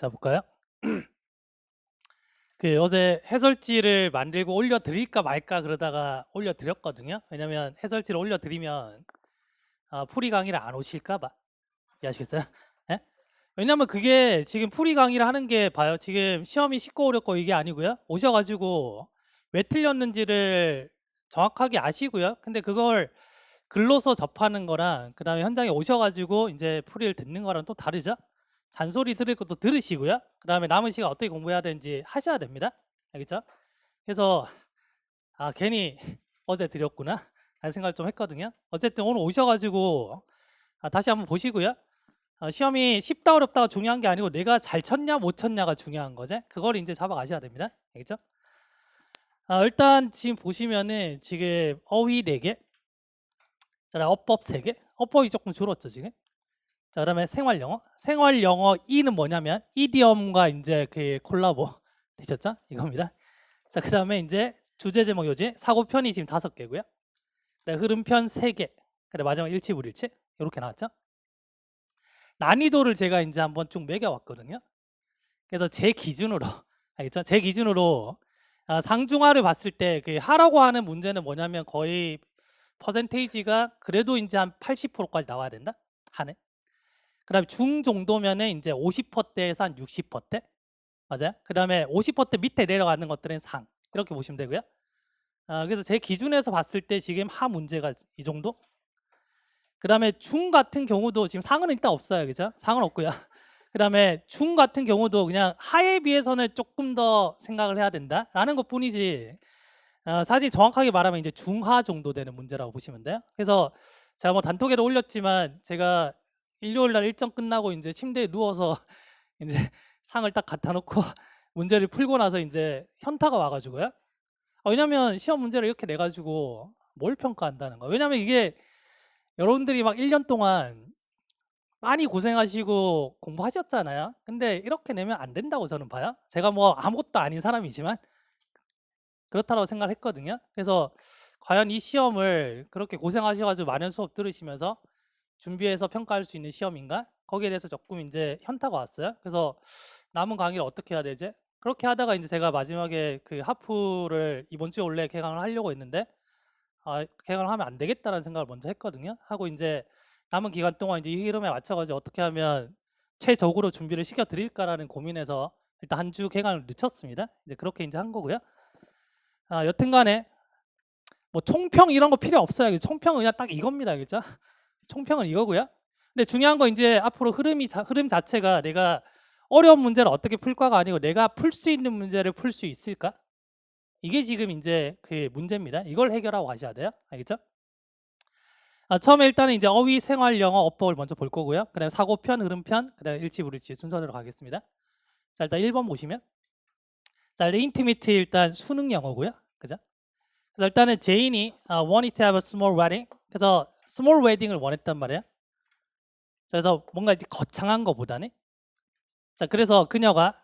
자, 볼까요? 어제 해설지를 만들고 올려드릴까 말까 그러다가 올려드렸거든요. 왜냐면 해설지를 올려드리면 풀이 강의를 안 오실까 봐. 이해하시겠어요? 예? 왜냐면 그게 지금 풀이 강의를 하는 게 봐요. 지금 시험이 쉽고 어렵고 이게 아니고요. 오셔가지고 왜 틀렸는지를 정확하게 아시고요. 근데 그걸 글로서 접하는 거랑 그 다음에 현장에 오셔가지고 이제 풀이를 듣는 거랑 또 다르죠. 잔소리 들을 것도 들으시고요. 그 다음에 남은 시간 어떻게 공부해야 되는지 하셔야 됩니다. 알겠죠? 그래서 괜히 어제 드렸구나 라는 생각을 좀 했거든요. 어쨌든 오늘 오셔가지고 다시 한번 보시고요. 시험이 쉽다 어렵다가 중요한 게 아니고 내가 잘 쳤냐 못 쳤냐가 중요한 거지. 그걸 이제 잡아가셔야 됩니다. 알겠죠? 일단 지금 보시면은 지금 어휘 4개, 자, 어법 3개, 어법이 조금 줄었죠 지금. 자, 그다음에 생활영어. 생활영어 2는 뭐냐면 이디엄과 이제 그 콜라보 되셨죠? 이겁니다. 자, 그다음에 이제 주제 제목 요지 사고편이 지금 5개고요. 흐름편 3개. 그다음 마지막 일치불일치 이렇게 나왔죠? 난이도를 제가 이제 한번 쭉 매겨왔거든요. 그래서 제 기준으로 알겠죠? 제 기준으로 상중하를 봤을 때 그 하라고 하는 문제는 뭐냐면 거의 퍼센테이지가 그래도 이제 한 80%까지 나와야 된다. 하네. 그다음에 중 정도면은 이제 50%대에서 한 60%대 맞아요. 그다음에 50% 밑에 내려가는 것들은 상 이렇게 보시면 되고요. 그래서 제 기준에서 봤을 때 지금 하 문제가 이 정도. 그다음에 중 같은 경우도 지금 상은 일단 없어요, 그죠? 상은 없고요. 그다음에 중 같은 경우도 그냥 하에 비해서는 조금 더 생각을 해야 된다라는 것뿐이지. 사실 정확하게 말하면 이제 중하 정도 되는 문제라고 보시면 돼요. 그래서 제가 뭐 단톡에도 올렸지만 제가 일요일 날 일정 끝나고 이제 침대에 누워서 이제 상을 딱 갖다 놓고 문제를 풀고 나서 이제 현타가 와가지고요. 왜냐면 시험 문제를 이렇게 내가지고 뭘 평가한다는 거예요. 왜냐면 이게 여러분들이 막 1년 동안 많이 고생하시고 공부하셨잖아요. 근데 이렇게 내면 안 된다고 저는 봐요. 제가 뭐 아무것도 아닌 사람이지만 그렇다고 생각했거든요. 그래서 과연 이 시험을 그렇게 고생하셔가지고 많은 수업 들으시면서 준비해서 평가할 수 있는 시험인가? 거기에 대해서 조금 이제 현타가 왔어요. 그래서 남은 강의를 어떻게 해야 되지? 그렇게 하다가 이제 제가 마지막에 그 하프를 이번 주에 원래 개강을 하려고 했는데 개강을 하면 안 되겠다라는 생각을 먼저 했거든요. 하고 이제 남은 기간 동안 이제 이 흐름에 맞춰가지고 어떻게 하면 최적으로 준비를 시켜 드릴까라는 고민에서 일단 한 주 개강을 늦췄습니다. 이제 그렇게 이제 한 거고요. 여튼간에 뭐 총평 이런 거 필요 없어요. 총평은 그냥 딱 이겁니다, 그죠? 총평은 이거고요. 근데 중요한 건 이제 앞으로 흐름 자체가 내가 어려운 문제를 어떻게 풀까가 아니고 내가 풀 수 있는 문제를 풀 수 있을까? 이게 지금 이제 그 문제입니다. 이걸 해결하고 가셔야 돼요. 알겠죠? 처음에 일단은 이제 어휘, 생활, 영어, 어법을 먼저 볼 거고요. 그다음에 사고편, 흐름편, 그다음에 일치불일치 순서대로 가겠습니다. 자, 일단 1번 보시면 자, 일단 인티미트 일단 수능 영어고요. 그죠? 그래서 일단은 제인이 wanted to have a small wedding. 그래서 small wedding을 원했단 말이에요. 그래서 뭔가 이제 거창한 거보다는 자, 그래서 그녀가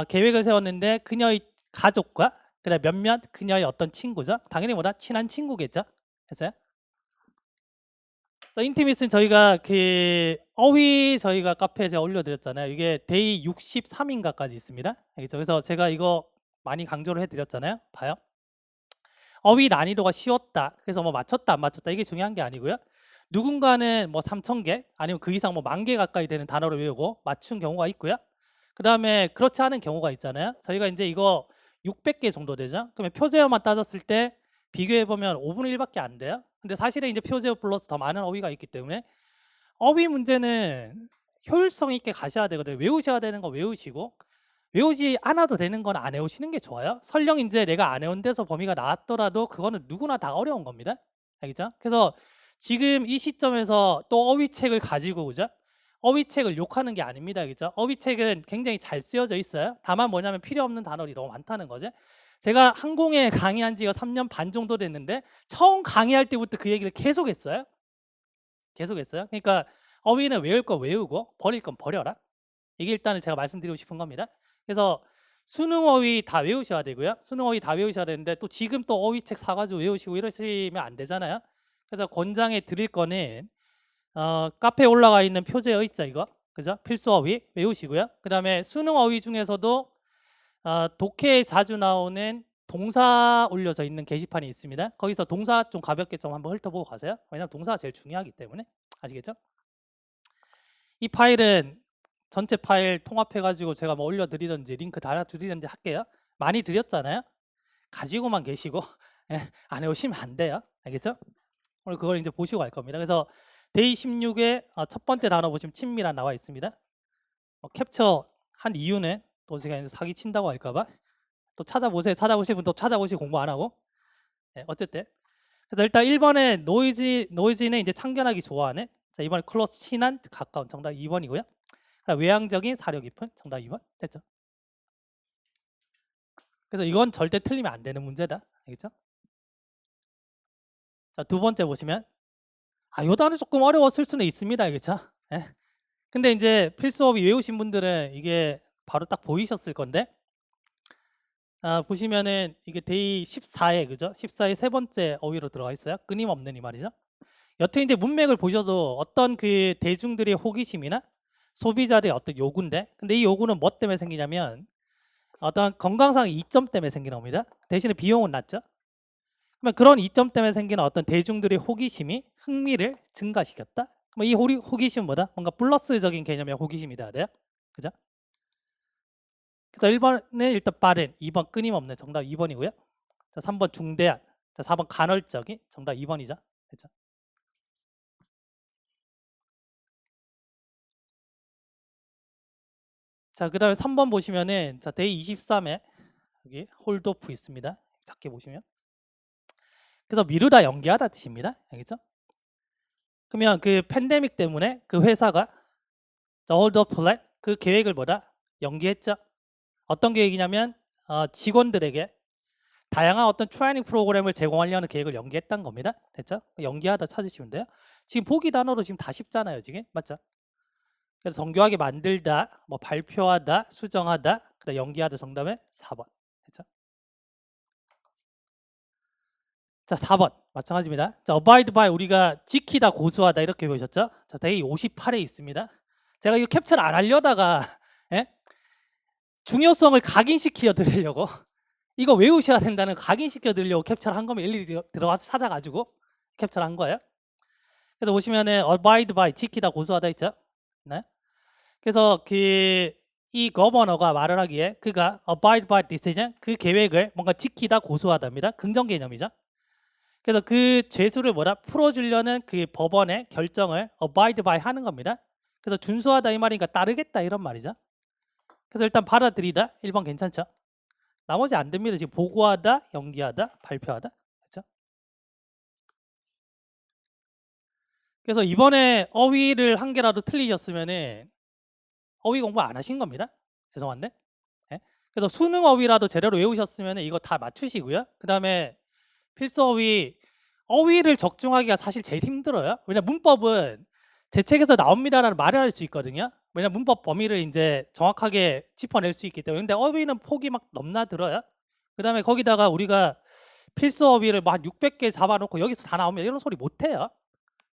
계획을 세웠는데 그녀의 가족과 그다음 몇몇 그녀의 어떤 친구죠. 당연히 뭐다 친한 친구겠죠. 했어요. 그래서 인티미스는 저희가 그 어휘 저희가 카페에 제가 올려드렸잖아요. 이게 데이 63인가까지 있습니다. 알겠죠? 그래서 제가 이거 많이 강조를 해드렸잖아요. 봐요. 어휘 난이도가 쉬웠다. 그래서 뭐 맞췄다 안 맞췄다 이게 중요한 게 아니고요. 누군가는 뭐 3,000개 아니면 그 이상 뭐 10,000개 가까이 되는 단어를 외우고 맞춘 경우가 있고요. 그 다음에 그렇지 않은 경우가 있잖아요. 저희가 이제 이거 600개 정도 되죠. 그러면 표제어만 따졌을 때 비교해보면 5분의 1밖에 안 돼요. 근데 사실은 이제 표제어 플러스 더 많은 어휘가 있기 때문에 어휘 문제는 효율성 있게 가셔야 되거든요. 외우셔야 되는 거 외우시고 외우지 않아도 되는 건 안 외우시는 게 좋아요. 설령 이제 내가 안 외운 데서 범위가 나왔더라도 그거는 누구나 다 어려운 겁니다. 알겠죠? 그래서 지금 이 시점에서 또 어휘책을 가지고 그죠? 어휘책을 욕하는 게 아닙니다. 그죠? 어휘책은 굉장히 잘 쓰여져 있어요. 다만 뭐냐면 필요 없는 단어들이 너무 많다는 거죠. 제가 항공에 강의한 지가 3년 반 정도 됐는데 처음 강의할 때부터 그 얘기를 계속 했어요. 계속 했어요. 그러니까 어휘는 외울 거 외우고 버릴 건 버려라. 이게 일단은 제가 말씀드리고 싶은 겁니다. 그래서 수능 어휘 다 외우셔야 되고요. 수능 어휘 다 외우셔야 되는데 또 지금 또 어휘책 사가지고 외우시고 이러시면 안 되잖아요. 그래서 권장해 드릴 거는 카페에 올라가 있는 표제어 있죠 이거. 그죠? 필수 어휘 외우시고요. 그 다음에 수능 어휘 중에서도 독해에 자주 나오는 동사 올려져 있는 게시판이 있습니다. 거기서 동사 좀 가볍게 좀 한번 훑어보고 가세요. 왜냐면 동사가 제일 중요하기 때문에. 아시겠죠? 이 파일은 전체 파일 통합해가지고 제가 뭐 올려드리든지 링크 달아드리든지 할게요. 많이 드렸잖아요. 가지고만 계시고 안 해오시면 안 돼요. 알겠죠? 오늘 그걸 이제 보시고 갈 겁니다. 그래서 데이 16에 첫 번째 단어 보시면 친밀한 나와 있습니다. 캡처 한 이유는 또 제가 이제 사기 친다고 할까봐 또 찾아보세요. 찾아보실 분 또 찾아보시고 공부 안 하고. 어쨌든 그래서 일단 1번에 노이즈는 이제 참견하기 좋아하네. 자, 이번에 클로스 친한 가까운 정답 2번이고요. 외향적인 사려 깊은 정답 2번 됐죠? 그래서 이건 절대 틀리면 안 되는 문제다. 알겠죠? 자, 두 번째 보시면 요 단어 조금 어려웠을 수는 있습니다. 알겠죠? 예. 근데 이제 필수어휘 외우신 분들은 이게 바로 딱 보이셨을 건데 보시면은 이게 데이 14에 그죠? 14에 세 번째 어휘로 들어가 있어요. 끊임없는 이 말이죠. 여튼 이제 문맥을 보셔도 어떤 그 대중들의 호기심이나 소비자들의 어떤 요구인데 근데 이 요구는 뭐 때문에 생기냐면 어떤 건강상 이점 때문에 생기는 겁니다. 대신에 비용은 낮죠. 그러면 그런 이점 때문에 생기는 어떤 대중들의 호기심이 흥미를 증가시켰다. 이 호기심은 뭐다? 뭔가 플러스적인 개념의 호기심이다. 돼요? 그죠? 그래서 1번은 일단 빠른, 2번 끊임없는 정답 2번이고요. 자, 3번 중대한, 자, 4번 간헐적인 정답 2번이죠. 그렇죠? 자, 그다음에 3번 보시면은 자, 데이 23에 여기 홀드오프 있습니다. 작게 보시면. 그래서 미루다 연기하다 뜻입니다. 알겠죠? 그러면 그 팬데믹 때문에 그 회사가 hold up plan 그 계획을 뭐다? 연기했죠. 어떤 계획이냐면 직원들에게 다양한 어떤 트레이닝 프로그램을 제공하려는 계획을 연기했던 겁니다. 됐죠? 연기하다 찾으시면 돼요. 지금 보기 단어로 지금 다 쉽잖아요. 지금 맞죠? 그래서 정교하게 만들다, 뭐 발표하다, 수정하다, 그다음 연기하다 정답은 4번. 됐죠? 자, 4번 마찬가지입니다. 자, abide by 우리가 지키다, 고수하다 이렇게 보셨죠? 자, 데이 58에 있습니다. 제가 이거 캡처를 안 하려다가 중요성을 각인시켜 드리려고 이거 외우셔야 된다는 각인시켜 드리려고 캡처를 한 거면 일일이 들어가서 찾아가지고 캡처를 한 거예요. 그래서 보시면은 abide by 지키다, 고수하다 있죠? 네. 그래서 이 거버너가 말을 하기에 그가 abide by decision 그 계획을 뭔가 지키다, 고수하다입니다. 긍정 개념이죠. 그래서 그 죄수를 풀어주려는 그 법원의 결정을 abide by 하는 겁니다. 그래서 준수하다 이 말이니까 따르겠다 이런 말이죠. 그래서 일단 받아들이다 1번 괜찮죠? 나머지 안 됩니다. 지금 보고하다, 연기하다, 발표하다. 그렇죠? 그래서 이번에 어휘를 한 개라도 틀리셨으면은 어휘 공부 안 하신 겁니다. 죄송한데. 네? 그래서 수능 어휘라도 제대로 외우셨으면 이거 다 맞추시고요. 그 다음에 필수 어휘를 적중하기가 사실 제일 힘들어요. 왜냐면 문법은 제 책에서 나옵니다라는 말을 할 수 있거든요. 왜냐면 문법 범위를 이제 정확하게 짚어낼 수 있기 때문에. 근데 어휘는 폭이 막 넘나들어요. 그 다음에 거기다가 우리가 필수 어휘를 막 600개 잡아놓고 여기서 다 나오면 이런 소리 못해요.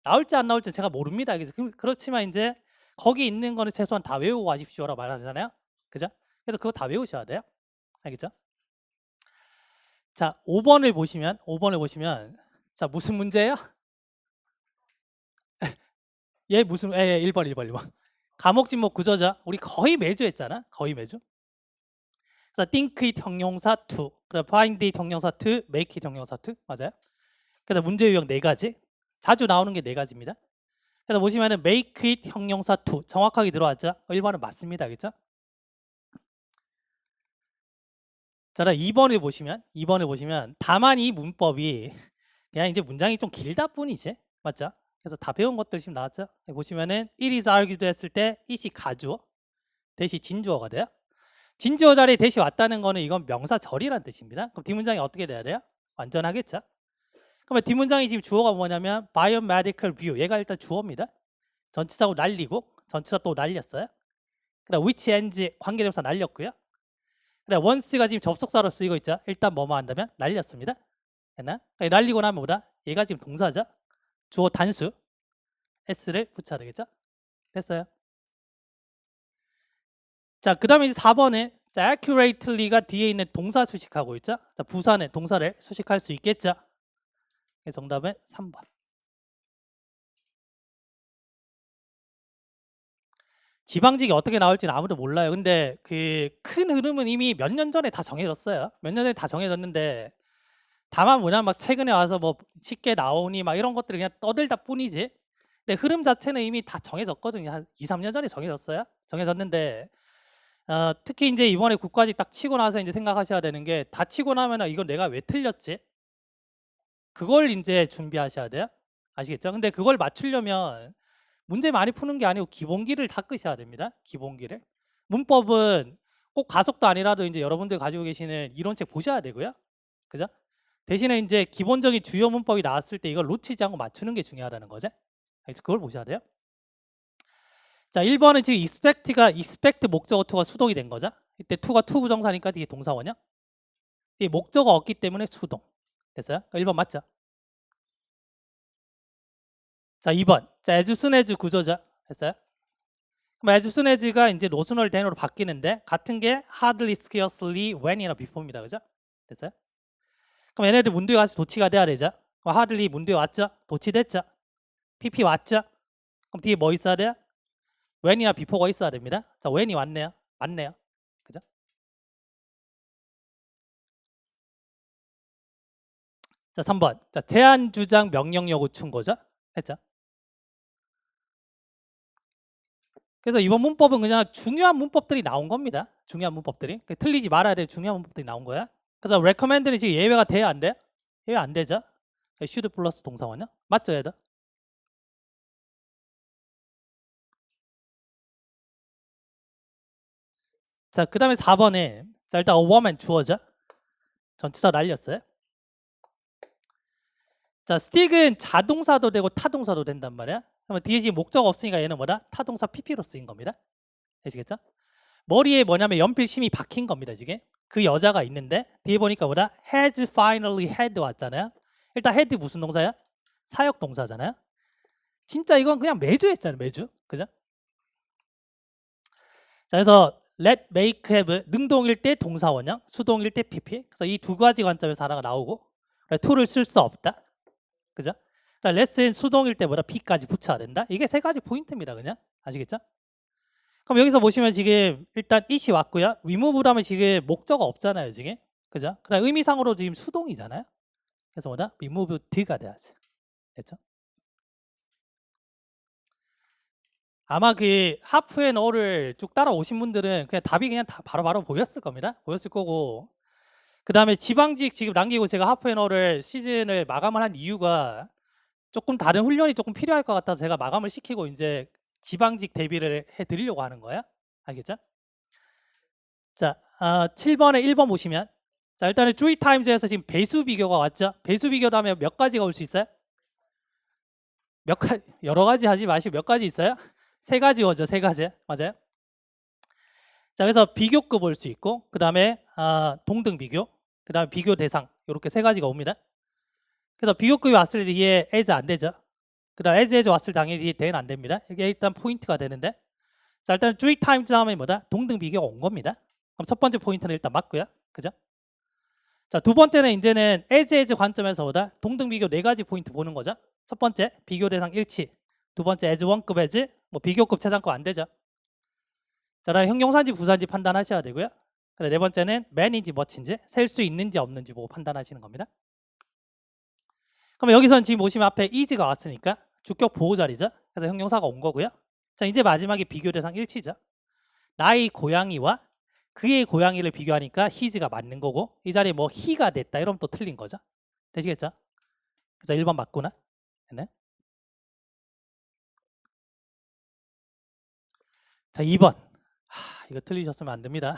나올지 안 나올지 제가 모릅니다. 그렇지만 이제 거기 있는 거는 최소한 다 외우고 가십시오라고 말하잖아요. 그죠? 그래서 그거 다 외우셔야 돼요. 알겠죠? 자, 5번을 보시면 자, 무슨 문제예요? 무슨 1번. 감옥 진목 구조죠. 우리 거의 매주 했잖아. 거의 매주. 그래서 think it 형용사 to, 그다음 find it 형용사 to, make it 형용사 to. 맞아요? 그래서 문제 유형 4가지. 자주 나오는 게 4가지입니다. 그래서 보시면은 make it 형용사 to 정확하게 들어왔죠? 1번은 맞습니다. 알겠죠? 자, 2번을 보시면 다만 이 문법이 그냥 이제 문장이 좀 길다 뿐이지. 맞죠? 그래서 다 배운 것들 지금 나왔죠? 보시면은 it is argued 했을 때 it이 가주어, 대시 진주어가 돼요. 진주어 자리에 대시 왔다는 거는 이건 명사절이라는 뜻입니다. 그럼 뒷문장이 어떻게 돼야 돼요? 완전하겠죠? 그러면 뒷문장이 지금 주어가 뭐냐면 biomedical view. 얘가 일단 주어입니다. 전치사고 날리고 전치사 또 날렸어요. 그다음 which ends 관계대명사 날렸고요. 그다음 once가 지금 접속사로 쓰이고 있죠. 일단 뭐뭐 한다면 날렸습니다. 됐나? 날리고 나면 뭐다? 얘가 지금 동사죠. 주어 단수 s를 붙여야 되겠죠? 됐어요. 자, 그 다음에 이제 4번에 자, accurately가 뒤에 있는 동사 수식하고 있죠. 자, 부사는 동사를 수식할 수 있겠죠. 그래서 정답은 3번. 지방직이 어떻게 나올지는 아무도 몰라요. 근데 그 큰 흐름은 이미 몇 년 전에 다 정해졌어요. 몇 년 전에 다 정해졌는데 다만 뭐냐 막 최근에 와서 뭐 쉽게 나오니 막 이런 것들을 그냥 떠들다 뿐이지. 근데 흐름 자체는 이미 다 정해졌거든요. 한 2, 3년 전에 정해졌어요. 정해졌는데 특히 이제 이번에 국가직 딱 치고 나서 이제 생각하셔야 되는 게 다 치고 나면은 이건 내가 왜 틀렸지? 그걸 이제 준비하셔야 돼요. 아시겠죠? 근데 그걸 맞추려면 문제 많이 푸는 게 아니고 기본기를 닦으셔야 됩니다. 기본기를. 문법은 꼭 가속도 아니라도 이제 여러분들 가지고 계시는 이론책 보셔야 되고요. 그죠? 대신에 이제 기본적인 주요 문법이 나왔을 때 이걸 놓치지 않고 맞추는 게 중요하다는 거죠. 그걸 보셔야 돼요. 자, 1번은 지금 expect가 expect 목적어 to가 수동이 된 거죠. 이때 to가 to 부정사니까 뒤에 동사원이요. 뒤에 목적어 없기 때문에 수동. 됐어요? 1번 맞죠? 자, 2번. 자, as soon as 구조죠. 됐어요? 그럼 as soon as가 이제 노순월 대노로 바뀌는데 같은 게 hardly, scarcely, when이나 before입니다. 그죠? 됐어요? 그럼 얘네들 문두에 와서 도치가 돼야 되죠. 그럼 hardly 문두에 왔죠? 도치됐죠? pp 왔죠? 그럼 뒤에 뭐 있어야 돼요? when이나 before가 있어야 됩니다. 자, when이 왔네요. 맞네요. 그죠? 자, 3번. 자, 제한 주장 명령 요구 충고죠. 했죠? 그래서 이번 문법은 그냥 중요한 문법들이 나온 겁니다. 중요한 문법들이. 틀리지 말아야 될 중요한 문법들이 나온 거야. 그래서 recommend는 지금 예외가 돼야 안 돼요? 예외 안 되죠? should 플러스 동사원이요? 맞죠, 얘들? 자, 그 다음에 4번에 자, 일단 a woman 주어죠? 전치사 날렸어요. 자, stick은 자동사도 되고 타동사도 된단 말이야. 그러면 뒤에 지금 목적 없으니까 얘는 뭐다? 타동사 pp로 쓰인 겁니다. 되시겠죠? 머리에 뭐냐면 연필심이 박힌 겁니다. 지금 그 여자가 있는데 뒤에 보니까 뭐다? has finally had 왔잖아요. 일단 had 무슨 동사야? 사역 동사잖아요. 진짜 이건 그냥 매주 했잖아요. 매주. 그죠? 자, 그래서 let, make, have 능동일 때 동사원형, 수동일 때 pp. 그래서 이 두 가지 관점에서 하나가 나오고 to를 쓸 수 없다. 그죠? 그러니까 let은 수동일 때보다 be까지 붙여야 된다. 이게 세 가지 포인트입니다. 그냥 아시겠죠? 그럼 여기서 보시면 지금 일단 it이 왔고요. remove라면 지금 목적어 없잖아요. 지금. 그죠? 그다음 의미상으로 지금 수동이잖아요. 그래서 뭐다? removed가 돼야지. 됐죠? 아마 그 하프 앤 어를 쭉 따라오신 분들은 그냥 답이 그냥 다 바로바로 보였을 겁니다. 보였을 거고. 그 다음에 지방직 지금 남기고 제가 하프 앤 어를 시즌을 마감을 한 이유가 조금 다른 훈련이 조금 필요할 것 같아서 제가 마감을 시키고 이제 지방직 대비를 해드리려고 하는 거예요. 알겠죠? 자, 7번에 1번 보시면 자, 일단은 three times에서 지금 배수 비교가 왔죠? 배수 비교도 하면 몇 가지가 올 수 있어요? 몇 가지, 여러 가지 하지 마시고 몇 가지 있어요? 세 가지 오죠. 세 가지. 맞아요? 자, 그래서 비교급 올 수 있고 그 다음에 동등 비교, 그 다음에 비교 대상 이렇게 세 가지가 옵니다. 그래서 비교급이 왔을 때 이게 as 안 되죠. 그 다음 as 왔을 때 당연히 then 안 됩니다. 이게 일단 포인트가 되는데 자, 일단 three times 다음에 뭐다? 동등 비교가 온 겁니다. 그럼 첫 번째 포인트는 일단 맞고요. 그죠? 자, 두 번째는 이제는 as 관점에서 보다 동등 비교 네 가지 포인트 보는 거죠. 첫 번째 비교 대상 일치, 두 번째 as 원급 as 뭐 비교급 최상급 안 되죠. 자, 다음 형용사인지 부사인지 판단하셔야 되고요. 네 번째는 man인지 much인지 셀 수 있는지 없는지 보고 판단하시는 겁니다. 그럼 여기서는 지금 보시면 앞에 is가 왔으니까 주격 보호 자리죠. 그래서 형용사가 온 거고요. 자, 이제 마지막에 비교 대상 일치죠. 나의 고양이와 그의 고양이를 비교하니까 his가 맞는 거고 이 자리에 뭐 he가 됐다 이러면 또 틀린 거죠. 되시겠죠? 그래서 1번 맞구나. 네. 자, 2번. 이거 틀리셨으면 안 됩니다.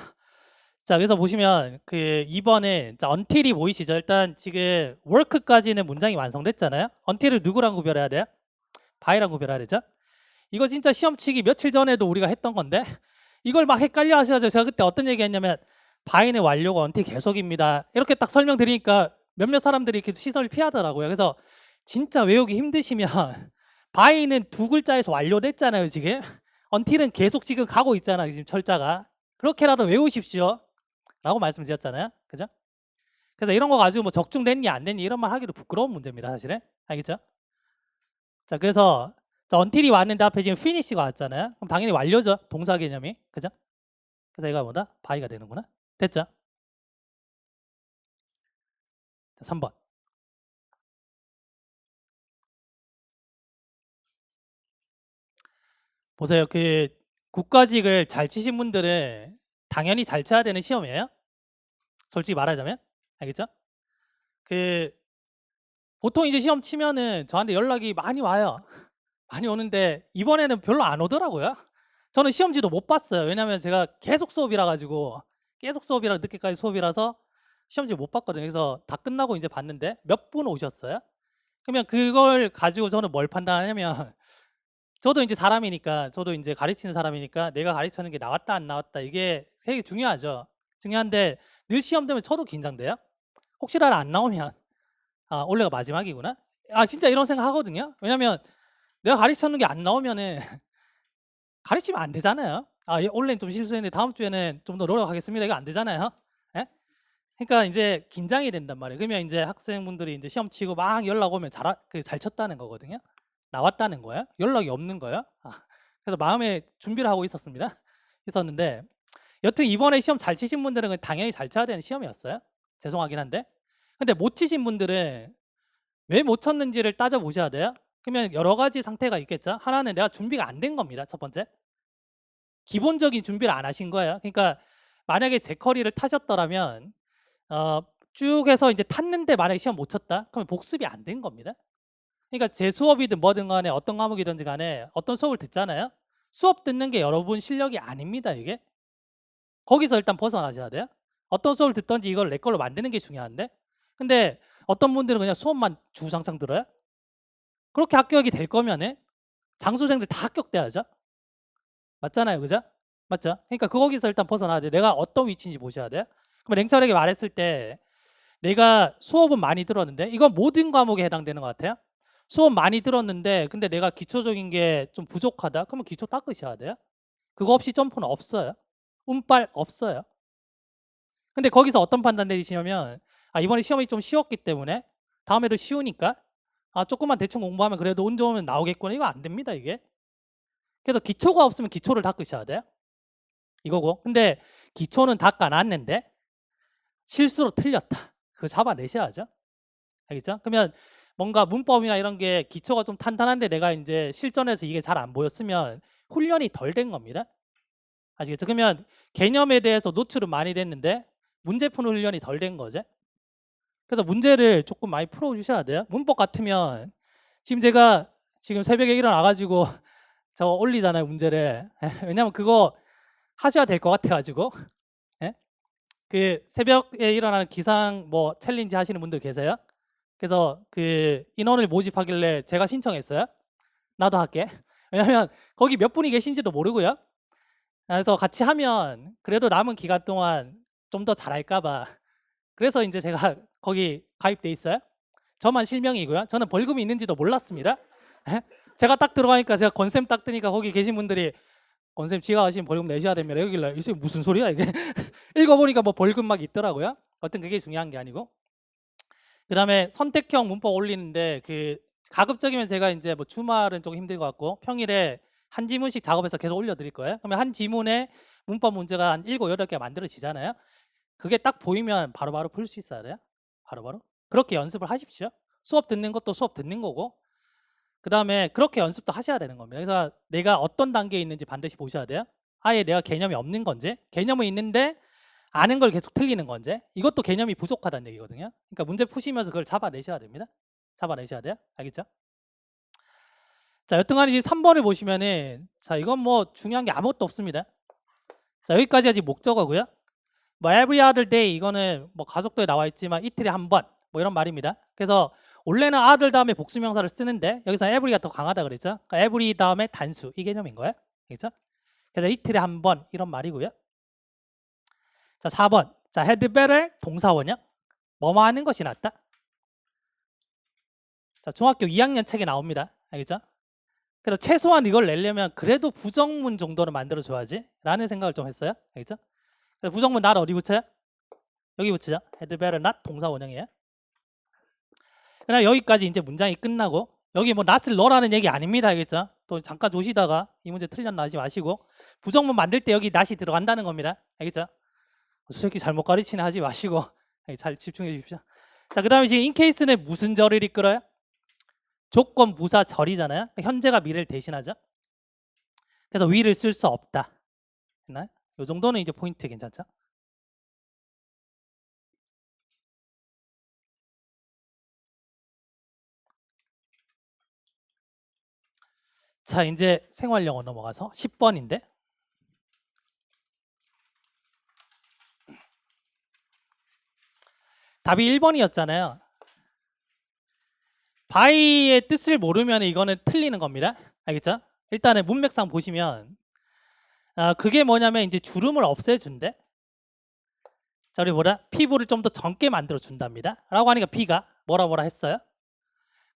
자, 그래서 보시면 그 2번에 자, until이 보이시죠? 일단 지금 work까지는 문장이 완성됐잖아요. until을 누구랑 구별해야 돼요? by랑 구별해야 되죠? 이거 진짜 시험 치기 며칠 전에도 우리가 했던 건데 이걸 막 헷갈려 하셔서 제가 그때 어떤 얘기 했냐면 by는 완료고 until 계속입니다. 이렇게 딱 설명드리니까 몇몇 사람들이 이렇게 시선을 피하더라고요. 그래서 진짜 외우기 힘드시면 by는 두 글자에서 완료됐잖아요. 지금 until은 계속 지금 가고 있잖아요. 지금 철자가. 그렇게라도 외우십시오. 라고 말씀드렸잖아요. 그죠? 그래서 이런 거 가지고 뭐 적중됐니 안 됐니 이런 말 하기도 부끄러운 문제입니다. 사실은. 알겠죠? 자, 그래서 자, until이 왔는데 앞에 지금 finish가 왔잖아요. 그럼 당연히 완료죠. 동사 개념이. 그죠? 그래서 이거 뭐다? by가 되는구나. 됐죠? 자, 3번. 보세요. 그 국가직을 잘 치신 분들은 당연히 잘 쳐야 되는 시험이에요. 솔직히 말하자면. 알겠죠? 그 보통 이제 시험 치면은 저한테 연락이 많이 와요. 많이 오는데 이번에는 별로 안 오더라고요. 저는 시험지도 못 봤어요. 왜냐면 제가 계속 수업이라 가지고 계속 수업이라 늦게까지 수업이라서 시험지 못 봤거든요. 그래서 다 끝나고 이제 봤는데 몇 분 오셨어요? 그러면 그걸 가지고 저는 뭘 판단하냐면 저도 이제 사람이니까 저도 이제 가르치는 사람이니까 내가 가르치는 게 나왔다 안 나왔다 이게 되게 중요하죠. 중요한데 늘 시험 되면 저도 긴장돼요. 혹시라도 안 나오면 아 올해가 마지막이구나. 아 진짜 이런 생각 하거든요. 왜냐면 내가 가르쳤는 게 안 나오면은 가르치면 안 되잖아요. 아 올해는 좀 실수했는데 다음 주에는 좀 더 노력하겠습니다. 이거 안 되잖아요. 예? 그러니까 이제 긴장이 된단 말이에요. 그러면 이제 학생분들이 이제 시험 치고 막 연락 오면 잘 쳤다는 거거든요. 나왔다는 거예요. 연락이 없는 거예요. 아, 그래서 마음에 준비를 하고 있었는데 여튼 이번에 시험 잘 치신 분들은 당연히 잘 쳐야 되는 시험이었어요. 죄송하긴 한데. 근데 못 치신 분들은 왜 못 쳤는지를 따져 보셔야 돼요. 그러면 여러 가지 상태가 있겠죠. 하나는 내가 준비가 안 된 겁니다. 첫 번째. 기본적인 준비를 안 하신 거예요. 그러니까 만약에 제커리를 타셨더라면 쭉 해서 이제 탔는데 만약에 시험 못 쳤다? 그러면 복습이 안 된 겁니다. 그러니까 제 수업이든 뭐든 간에 어떤 과목이든지 간에 어떤 수업을 듣잖아요. 수업 듣는 게 여러분 실력이 아닙니다. 이게. 거기서 일단 벗어나셔야 돼요. 어떤 수업을 듣던지 이걸 내 걸로 만드는 게 중요한데 근데 어떤 분들은 그냥 수업만 주구장창 들어요. 그렇게 합격이 될 거면은 장수생들 다 합격돼야죠. 맞잖아요. 그죠? 맞죠? 그러니까 거기서 일단 벗어나야 돼요. 내가 어떤 위치인지 보셔야 돼요. 그럼 냉철하게 말했을 때 내가 수업은 많이 들었는데 이건 모든 과목에 해당되는 것 같아요. 수업 많이 들었는데 근데 내가 기초적인 게 좀 부족하다? 그러면 기초 닦으셔야 돼요. 그거 없이 점프는 없어요. 운빨 없어요. 근데 거기서 어떤 판단 내리시냐면 아 이번에 시험이 좀 쉬웠기 때문에 다음에도 쉬우니까 아 조금만 대충 공부하면 그래도 운 좋으면 나오겠구나. 이거 안 됩니다 이게. 그래서 기초가 없으면 기초를 닦으셔야 돼요. 이거고. 근데 기초는 닦아놨는데 실수로 틀렸다. 그거 잡아내셔야죠. 알겠죠? 그러면 뭔가 문법이나 이런 게 기초가 좀 탄탄한데 내가 이제 실전에서 이게 잘 안 보였으면 훈련이 덜 된 겁니다. 아시겠죠? 그러면 개념에 대해서 노출은 많이 됐는데 문제 푸는 훈련이 덜 된 거죠. 그래서 문제를 조금 많이 풀어주셔야 돼요. 문법 같으면 지금 제가 지금 새벽에 일어나가지고 저 올리잖아요 문제를. 왜냐면 그거 하셔야 될 것 같아가지고. 예? 그 새벽에 일어나는 기상 뭐 챌린지 하시는 분들 계세요? 그래서 그 인원을 모집하길래 제가 신청했어요. 나도 할게. 왜냐면 거기 몇 분이 계신지도 모르고요. 그래서 같이 하면 그래도 남은 기간 동안 좀 더 잘할까 봐. 그래서 이제 제가 거기 가입돼 있어요. 저만 실명이고요. 저는 벌금이 있는지도 몰랐습니다. 제가 딱 들어가니까 제가 건쌤 딱 뜨니까 거기 계신 분들이 건쌤 지각하시면 벌금 내셔야 됩니다. 여기길래 이게 무슨 소리야 이게. 읽어보니까 뭐 벌금 막 있더라고요. 어떤 그게 중요한 게 아니고. 그 다음에 선택형 문법 올리는데 그 가급적이면 제가 이제 뭐 주말은 조금 힘들 것 같고 평일에 한 지문씩 작업해서 계속 올려드릴 거예요. 그러면 한 지문에 문법 문제가 한 7, 8개 만들어지잖아요. 그게 딱 보이면 바로바로 풀 수 있어야 돼요. 바로바로. 그렇게 연습을 하십시오. 수업 듣는 것도 수업 듣는 거고 그 다음에 그렇게 연습도 하셔야 되는 겁니다. 그래서 내가 어떤 단계에 있는지 반드시 보셔야 돼요. 아예 내가 개념이 없는 건지 개념은 있는데 아는 걸 계속 틀리는 건지 이것도 개념이 부족하다는 얘기거든요. 그러니까 문제 푸시면서 그걸 잡아내셔야 됩니다. 잡아내셔야 돼요. 알겠죠? 자, 여튼간에 지금 3번을 보시면은 자 이건 뭐 중요한 게 아무것도 없습니다. 자 여기까지 아직 목적어고요. 뭐 every other day 이거는 뭐 가속도에 나와 있지만 이틀에 한 번 뭐 이런 말입니다. 그래서 원래는 other 다음에 복수명사를 쓰는데 여기서 every가 더 강하다 그랬죠. 그러니까 every 다음에 단수 이 개념인 거예요. 그렇죠? 그래서 이틀에 한 번 이런 말이고요. 자 4번 자 had better 동사원형 뭐뭐 하는 것이 낫다. 자 중학교 2학년 책에 나옵니다. 알겠죠? 그래서 최소한 이걸 내려면 그래도 부정문 정도는 만들어줘야지 라는 생각을 좀 했어요. 알겠죠? 그래서 부정문 not 어디 붙여요? 여기 붙이죠. had better not 동사 원형이에요. 그냥 여기까지 이제 문장이 끝나고 여기 뭐 not을 넣으라는 얘기 아닙니다. 알겠죠? 또 잠깐 조시다가 이 문제 틀렸나 하지 마시고 부정문 만들 때 여기 not이 들어간다는 겁니다. 알겠죠? 새끼 잘못 가르치네 하지 마시고 잘 집중해 주십시오. 자, 그 다음에 지금 인케이스는 무슨 절을 이끌어요? 조건 부사 절이잖아요. 현재가 미래를 대신하죠. 그래서 위를 쓸 수 없다. 됐나요? 이 정도는 이제 포인트 괜찮죠? 자, 이제 생활영어 넘어가서 10번인데 답이 1번이었잖아요. by의 뜻을 모르면 이거는 틀리는 겁니다. 알겠죠? 일단은 문맥상 보시면 그게 뭐냐면 이제 주름을 없애준대. 자, 우리 뭐라? 피부를 좀 더 젊게 만들어 준답니다. 라고 하니까 B가 뭐라 했어요?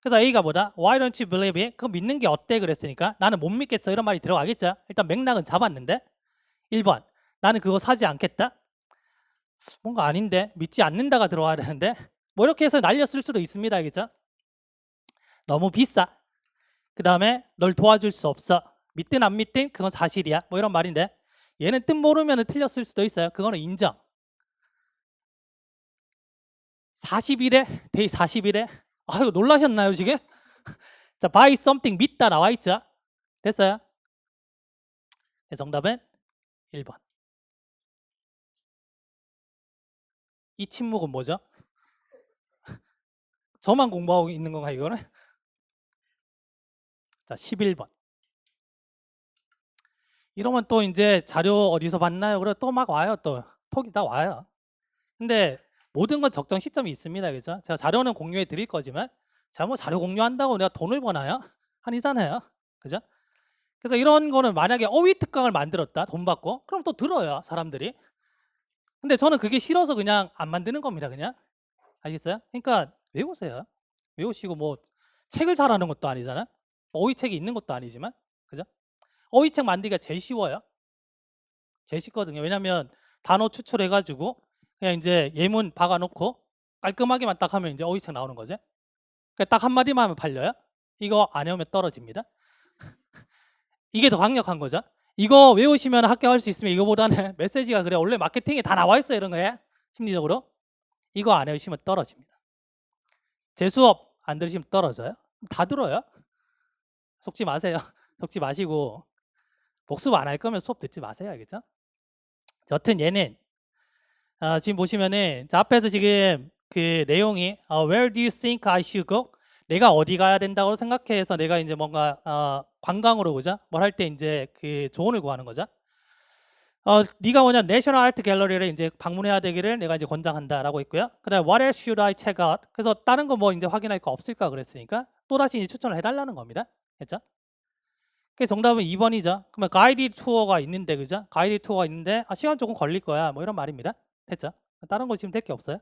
그래서 A가 뭐다? Why don't you believe it? 그거 믿는 게 어때? 그랬으니까 나는 못 믿겠어. 이런 말이 들어가겠죠? 일단 맥락은 잡았는데 1번 나는 그거 사지 않겠다. 뭔가 아닌데 믿지 않는다가 들어와야 되는데 뭐 이렇게 해서 날렸을 수도 있습니다. 알겠죠? 너무 비싸. 그 다음에 널 도와줄 수 없어. 믿든 안 믿든 그건 사실이야. 뭐 이런 말인데 얘는 뜻 모르면 틀렸을 수도 있어요. 그거는 인정. 41에 데이 41에 아유 놀라셨나요 지금? 자, buy something 믿다 나와 있죠? 됐어요? 정답은 1번. 이 침묵은 뭐죠? 저만 공부하고 있는 건가 이거는? 자, 11번. 이러면 또 이제 자료 어디서 봤나요? 그래 또 막 와요. 또 톡이 다 와요. 근데 모든 건 적정 시점이 있습니다. 그죠? 제가 자료는 공유해 드릴 거지만 제가 뭐 자료 공유한다고 내가 돈을 버나요? 아니잖아요. 그죠? 그래서 이런 거는 만약에 어휘 특강을 만들었다. 돈 받고 그럼 또 들어요. 사람들이. 근데 저는 그게 싫어서 그냥 안 만드는 겁니다. 그냥. 아시겠어요? 그러니까 외우세요. 외우시고 뭐 책을 사라는 것도 아니잖아. 어휘책이 있는 것도 아니지만. 그죠? 어휘책 만들기가 제일 쉬워요. 제일 쉽거든요. 왜냐면 단어 추출해가지고 그냥 이제 예문 박아놓고 깔끔하게만 딱 하면 이제 어휘책 나오는 거죠. 그러니까 딱 한마디만 하면 팔려요. 이거 안 외우면 떨어집니다. 이게 더 강력한 거죠. 이거 외우시면 합격할 수 있으면 이거보다는 메시지가 그래. 원래 마케팅에 다 나와 있어요. 이런 거에 심리적으로. 이거 안 외우시면 떨어집니다. 제 수업 안 들으시면 떨어져요. 다 들어요. 속지 마세요. 속지 마시고 복습 안 할 거면 수업 듣지 마세요. 알겠죠? 여튼 얘는 지금 보시면은 자, 앞에서 지금 그 내용이 Where do you think I should go? 내가 어디 가야 된다고 생각해서 내가 이제 뭔가 관광으로 보자. 뭘 할 때 이제 그 조언을 구하는 거죠. 네가 뭐냐 내셔널 아트 갤러리를 이제 방문해야 되기를 내가 이제 권장한다라고 있고요. 그다음에 What else should I check out? 그래서 다른 거 뭐 이제 확인할 거 없을까 그랬으니까 또 다시 이제 추천을 해달라는 겁니다. 됐죠? 그래서 정답은 2번이죠. 그러면 가이드 투어가 있는데 그죠? 가이드 투어가 있는데 시간 조금 걸릴 거야. 뭐 이런 말입니다. 됐죠? 다른 거 지금 될 게 없어요.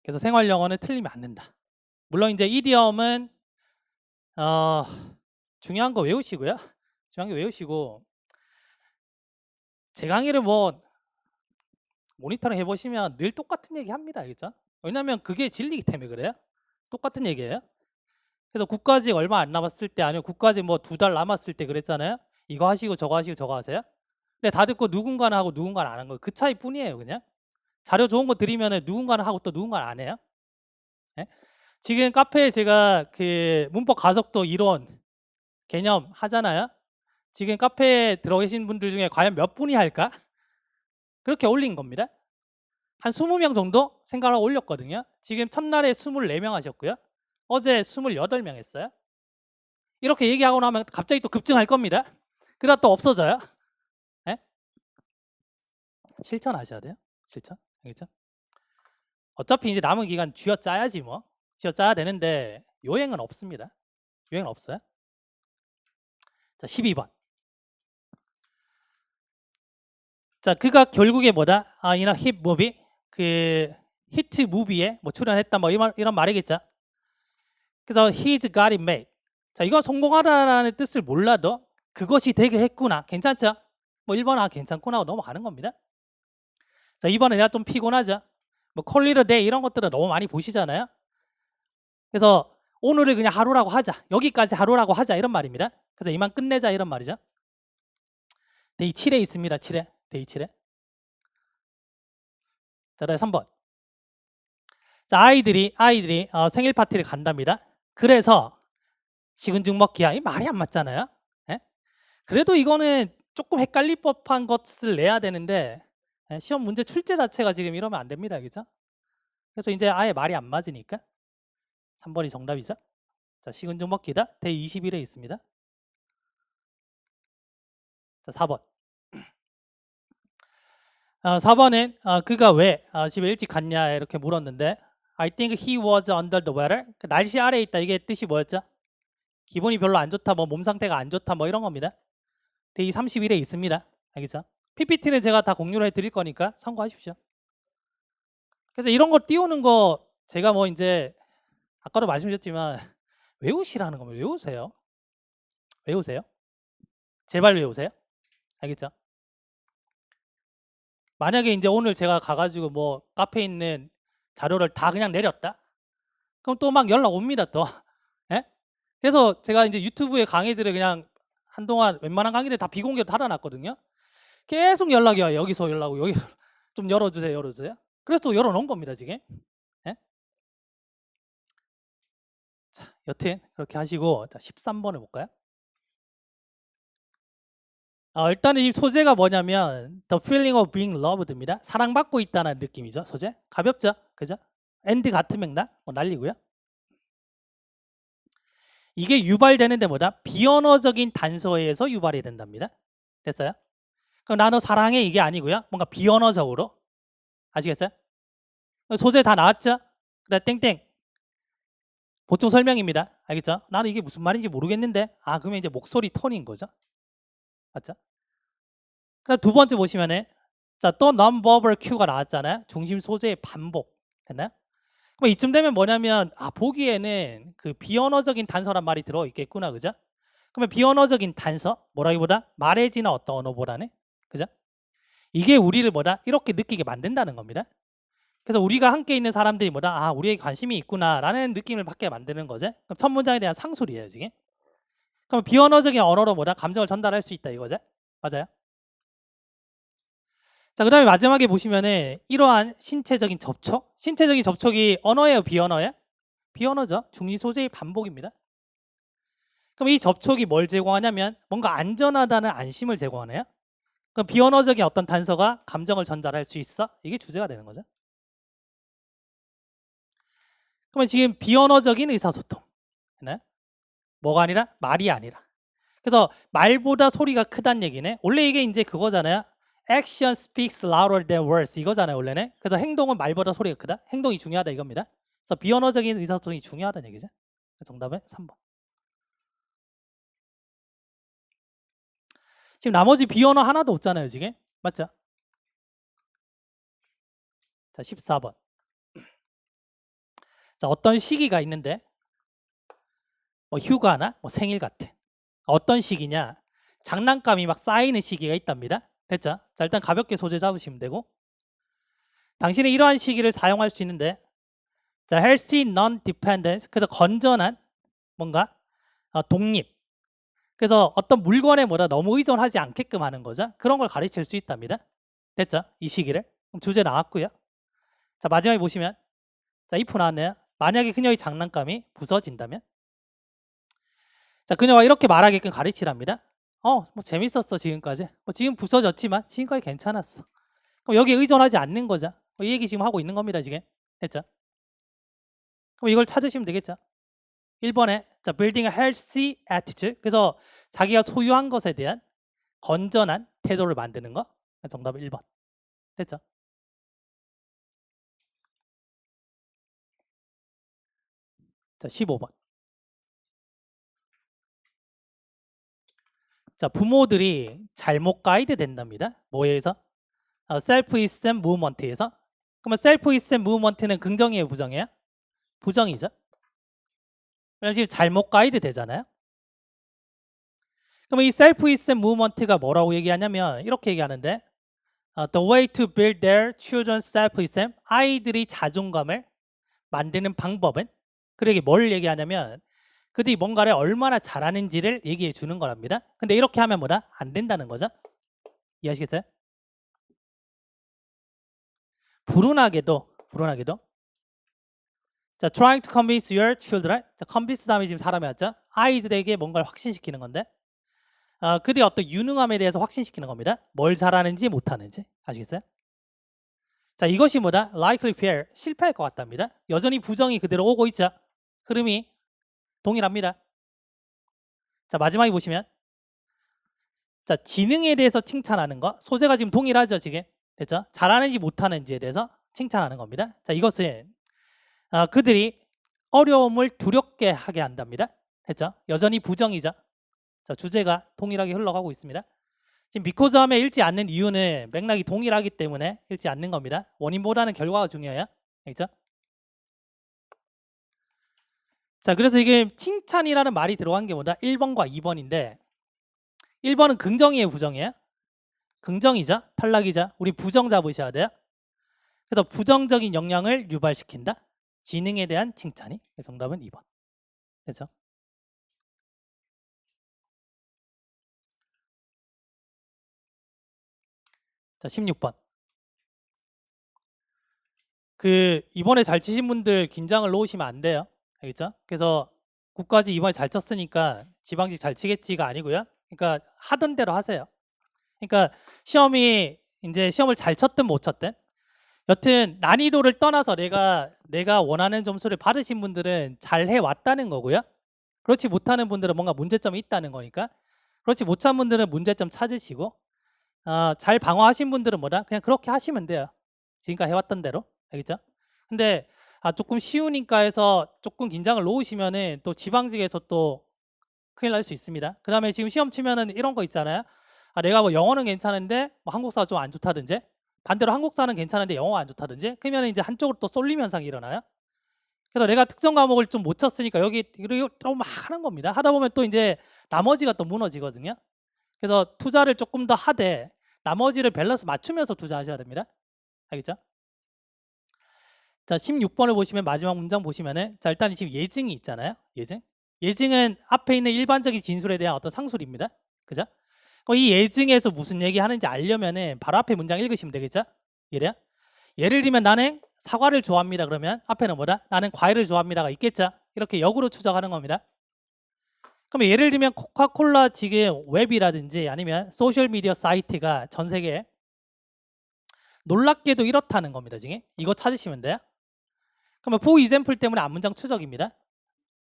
그래서 생활 영어는 틀리면 안 된다. 물론 이제 이디엄은 중요한 거 외우시고요. 중요한 거 외우시고 제 강의를 뭐 모니터링 해보시면 늘 똑같은 얘기 합니다. 알겠죠? 왜냐면 그게 진리이기 때문에 그래요. 똑같은 얘기예요. 그래서 국가직 얼마 안 남았을 때 아니면 국가직 뭐 2달 남았을 때 그랬잖아요. 이거 하시고 저거 하시고 저거 하세요. 근데 다 듣고 누군가는 하고 누군가는 안 한 거예요. 그 차이뿐이에요. 그냥 자료 좋은 거 드리면 누군가는 하고 또 누군가는 안 해요. 네? 지금 카페에 제가 그 문법 가속도 이론 개념 하잖아요. 지금 카페에 들어 계신 분들 중에 과연 몇 분이 할까? 그렇게 올린 겁니다. 한 20명 정도 생각을 올렸거든요. 지금 첫날에 24명 하셨고요. 어제 28명 했어요. 이렇게 얘기하고 나면 갑자기 또 급증할 겁니다. 그러다 또 없어져요. 네? 실천하셔야 돼요. 실천. 알겠죠? 어차피 이제 남은 기간 쥐어짜야지 뭐. 쥐어짜야 되는데 요행은 없습니다. 요행은 없어요. 자, 12번. 자, 그가 결국에 뭐다? 이나 힙 무비 그 히트 무비에 뭐 출연했다 뭐 이런 말이겠죠. 그래서 he's got it made. 자, 이건 성공하다라는 뜻을 몰라도 그것이 되게 했구나. 괜찮죠? 뭐 1번 아 괜찮구나 하고 넘어가는 겁니다. 자, 2번은 내가 좀 피곤하죠? 뭐 call it a day 이런 것들은 너무 많이 보시잖아요. 그래서 오늘을 그냥 하루라고 하자. 여기까지 하루라고 하자 이런 말입니다. 그래서 이만 끝내자 이런 말이죠. 데이 7에 있습니다. 7에. 데이 7에. 자, 다음 3번. 자, 아이들이 생일 파티를 간답니다. 그래서 식은 죽 먹기야. 이 말이 안 맞잖아요. 예? 그래도 이거는 조금 헷갈릴 법한 것을 내야 되는데 예? 시험 문제 출제 자체가 지금 이러면 안 됩니다. 그죠? 그래서 이제 아예 말이 안 맞으니까 3번이 정답이죠. 자, 식은 죽 먹기다. 데이 21에 있습니다. 자, 4번. 4번은 그가 왜 집에 일찍 갔냐 이렇게 물었는데 I think he was under the weather. 그 날씨 아래에 있다. 이게 뜻이 뭐였죠? 기분이 별로 안 좋다, 뭐 몸 상태가 안 좋다, 뭐 이런 겁니다. 데이 31에 있습니다. 알겠죠? PPT는 제가 다 공유를 해드릴 거니까 참고하십시오. 그래서 이런 거 띄우는 거 제가 뭐 이제 아까도 말씀드렸지만 외우시라는 겁니다. 외우세요. 외우세요. 제발 외우세요. 알겠죠? 만약에 이제 오늘 제가 가가지고 뭐 카페에 있는 자료를 다 그냥 내렸다? 그럼 또 막 연락 옵니다, 또. 예? 그래서 제가 이제 유튜브에 강의들을 그냥 한동안 웬만한 강의들 다 비공개로 달아놨거든요. 계속 연락이 와요. 여기서 연락 오고, 여기서 좀 열어주세요, 열어주세요. 그래서 또 열어놓은 겁니다, 지금. 예? 자, 여튼 그렇게 하시고, 자, 13번을 볼까요? 일단은 이 소재가 뭐냐면 The feeling of being loved입니다. 사랑받고 있다는 느낌이죠, 소재. 가볍죠, 그죠? and 같은 맥락, 날리고요. 이게 유발되는데 뭐다? 비언어적인 단서에 의해서 유발이 된답니다. 됐어요? 그럼 나너 사랑해 이게 아니고요. 뭔가 비언어적으로. 아시겠어요? 소재 다 나왔죠? 그래 땡땡. 보충 설명입니다. 알겠죠? 나는 이게 무슨 말인지 모르겠는데 그러면 이제 목소리 톤인 거죠. 맞죠? 그럼 두 번째 보시면은 또 non-verbal cue가 나왔잖아요. 중심 소재의 반복. 됐나요? 그럼 이쯤 되면 뭐냐면 보기에는 그 비언어적인 단서란 말이 들어있겠구나. 그죠? 그러면 비언어적인 단서 뭐라기보다 말해지는 어떤 언어보다는 그죠? 이게 우리를 이렇게 느끼게 만든다는 겁니다. 그래서 우리가 함께 있는 사람들이 우리에게 관심이 있구나라는 느낌을 받게 만드는 거죠. 그럼 첫 문장에 대한 상술이에요, 지금. 그럼 비언어적인 언어로 감정을 전달할 수 있다 이거죠. 맞아요? 자, 그다음에 마지막에 보시면은 이러한 신체적인 접촉, 신체적인 접촉이 언어예요, 비언어예요? 비언어죠. 중심 소재의 반복입니다. 그럼 이 접촉이 뭘 제공하냐면 뭔가 안전하다는 안심을 제공하네요. 그럼 비언어적인 어떤 단서가 감정을 전달할 수 있어? 이게 주제가 되는 거죠. 그러면 지금 비언어적인 의사소통. 네? 뭐가 아니라 말이 아니라. 그래서 말보다 소리가 크다는 얘기네. 원래 이게 이제 그거잖아요. Action speaks louder than words 이거잖아요, 원래는. 그래서 행동은 말보다 소리가 크다. 행동이 중요하다 이겁니다. 그래서 비언어적인 의사소통이 중요하다는 얘기죠. 정답은 3번. 지금 나머지 비언어 하나도 없잖아요, 지금. 맞죠? 자, 14번. 자, 어떤 시기가 있는데 뭐 휴가나 뭐 생일 같은 어떤 시기냐? 장난감이 막 쌓이는 시기가 있답니다. 됐죠? 자, 일단 가볍게 소재 잡으시면 되고 당신이 이러한 시기를 사용할 수 있는데 자, healthy non-dependence 그래서 건전한 뭔가 독립 그래서 어떤 물건에 너무 의존하지 않게끔 하는 거죠. 그런 걸 가르칠 수 있답니다. 됐죠? 이 시기를. 그럼 주제 나왔고요. 자, 마지막에 보시면 자, if 나왔네요. 만약에 그녀의 장난감이 부서진다면 자, 그녀가 이렇게 말하게끔 가르치랍니다. 뭐 재밌었어 지금까지. 지금 부서졌지만 지금까지 괜찮았어. 그럼 여기에 의존하지 않는 거죠. 이 얘기 지금 하고 있는 겁니다, 지금. 됐죠? 그럼 이걸 찾으시면 되겠죠? 1번에 자, building a healthy attitude. 그래서 자기가 소유한 것에 대한 건전한 태도를 만드는 거. 정답은 1번. 됐죠? 자, 15번. 자, 부모들이 잘못 가이드 된답니다. 뭐에 의해서? self-esteem movement에서. 그러면 self-esteem movement는 긍정이에요, 부정이에요? 부정이죠. 왜냐면 지금 잘못 가이드 되잖아요. 그럼 이 self is movement가 뭐라고 얘기하냐면 이렇게 얘기하는데 the way to build their children's self-esteem, 아이들이 자존감을 만드는 방법은, 그러게 뭘 얘기하냐면 그들이 뭔가를 얼마나 잘하는지를 얘기해 주는 거랍니다. 근데 이렇게 하면 뭐다? 안 된다는 거죠. 이해하시겠어요? 불운하게도 자, trying to convince your children. 자, convince 다음에 지금 사람이 왔죠. 아이들에게 뭔가를 확신시키는 건데 그들의 어떤 유능함에 대해서 확신시키는 겁니다. 뭘 잘하는지 못하는지. 아시겠어요? 자, 이것이 뭐다? likely fail, 실패할 것 같답니다. 여전히 부정이 그대로 오고 있죠. 흐름이 동일합니다. 자, 마지막에 보시면 자, 지능에 대해서 칭찬하는 거. 소재가 지금 동일하죠, 지금. 됐죠? 잘하는지 못하는지에 대해서 칭찬하는 겁니다. 자, 이것은 그들이 어려움을 두렵게 하게 한답니다. 됐죠? 여전히 부정이죠. 자, 주제가 동일하게 흘러가고 있습니다. 지금 because 하면 읽지 않는 이유는 맥락이 동일하기 때문에 읽지 않는 겁니다. 원인보다는 결과가 중요해요. 알겠죠? 자, 그래서 이게 칭찬이라는 말이 들어간 게 뭐다? 1번과 2번인데 1번은 긍정이에요, 부정이에요? 긍정이죠. 탈락이죠. 우리 부정 잡으셔야 돼요. 그래서 부정적인 영향을 유발시킨다. 지능에 대한 칭찬이. 정답은 2번. 그렇죠? 자, 16번. 이번에 잘 치신 분들 긴장을 놓으시면 안 돼요. 알겠죠? 그래서 국가지 이번에 잘 쳤으니까 지방직 잘 치겠지가 아니고요. 그러니까 하던 대로 하세요. 그러니까 시험이 이제 시험을 잘 쳤든 못 쳤든 여튼 난이도를 떠나서 내가 원하는 점수를 받으신 분들은 잘 해왔다는 거고요. 그렇지 못하는 분들은 뭔가 문제점이 있다는 거니까 그렇지 못한 분들은 문제점 찾으시고 잘 방어하신 분들은 뭐다? 그냥 그렇게 하시면 돼요. 지금까지 해왔던 대로. 알겠죠? 근데 조금 쉬우니까 해서 조금 긴장을 놓으시면은 또 지방직에서 또 큰일 날 수 있습니다. 그 다음에 지금 시험 치면은 이런 거 있잖아요. 내가 뭐 영어는 괜찮은데 뭐 한국사가 좀 안 좋다든지 반대로 한국사는 괜찮은데 영어가 안 좋다든지 그러면 이제 한쪽으로 또 쏠림 현상이 일어나요. 그래서 내가 특정 과목을 좀 못 쳤으니까 여기 또 막 하는 겁니다. 하다 보면 또 이제 나머지가 또 무너지거든요. 그래서 투자를 조금 더 하되 나머지를 밸런스 맞추면서 투자하셔야 됩니다. 알겠죠? 자, 16번을 보시면 마지막 문장 보시면은 자, 일단 지금 예증이 있잖아요. 예증은 앞에 있는 일반적인 진술에 대한 어떤 상술입니다. 그죠? 이 예증에서 무슨 얘기 하는지 알려면은 바로 앞에 문장 읽으시면 되겠죠? 이래요? 예를 들면 나는 사과를 좋아합니다. 그러면 앞에는 뭐다? 나는 과일을 좋아합니다가 있겠죠? 이렇게 역으로 추적하는 겁니다. 그럼 예를 들면 코카콜라 지금 웹이라든지 아니면 소셜미디어 사이트가 전 세계에 놀랍게도 이렇다는 겁니다. 지금 이거 찾으시면 돼요. 그러면 for example 때문에 앞문장 추적입니다.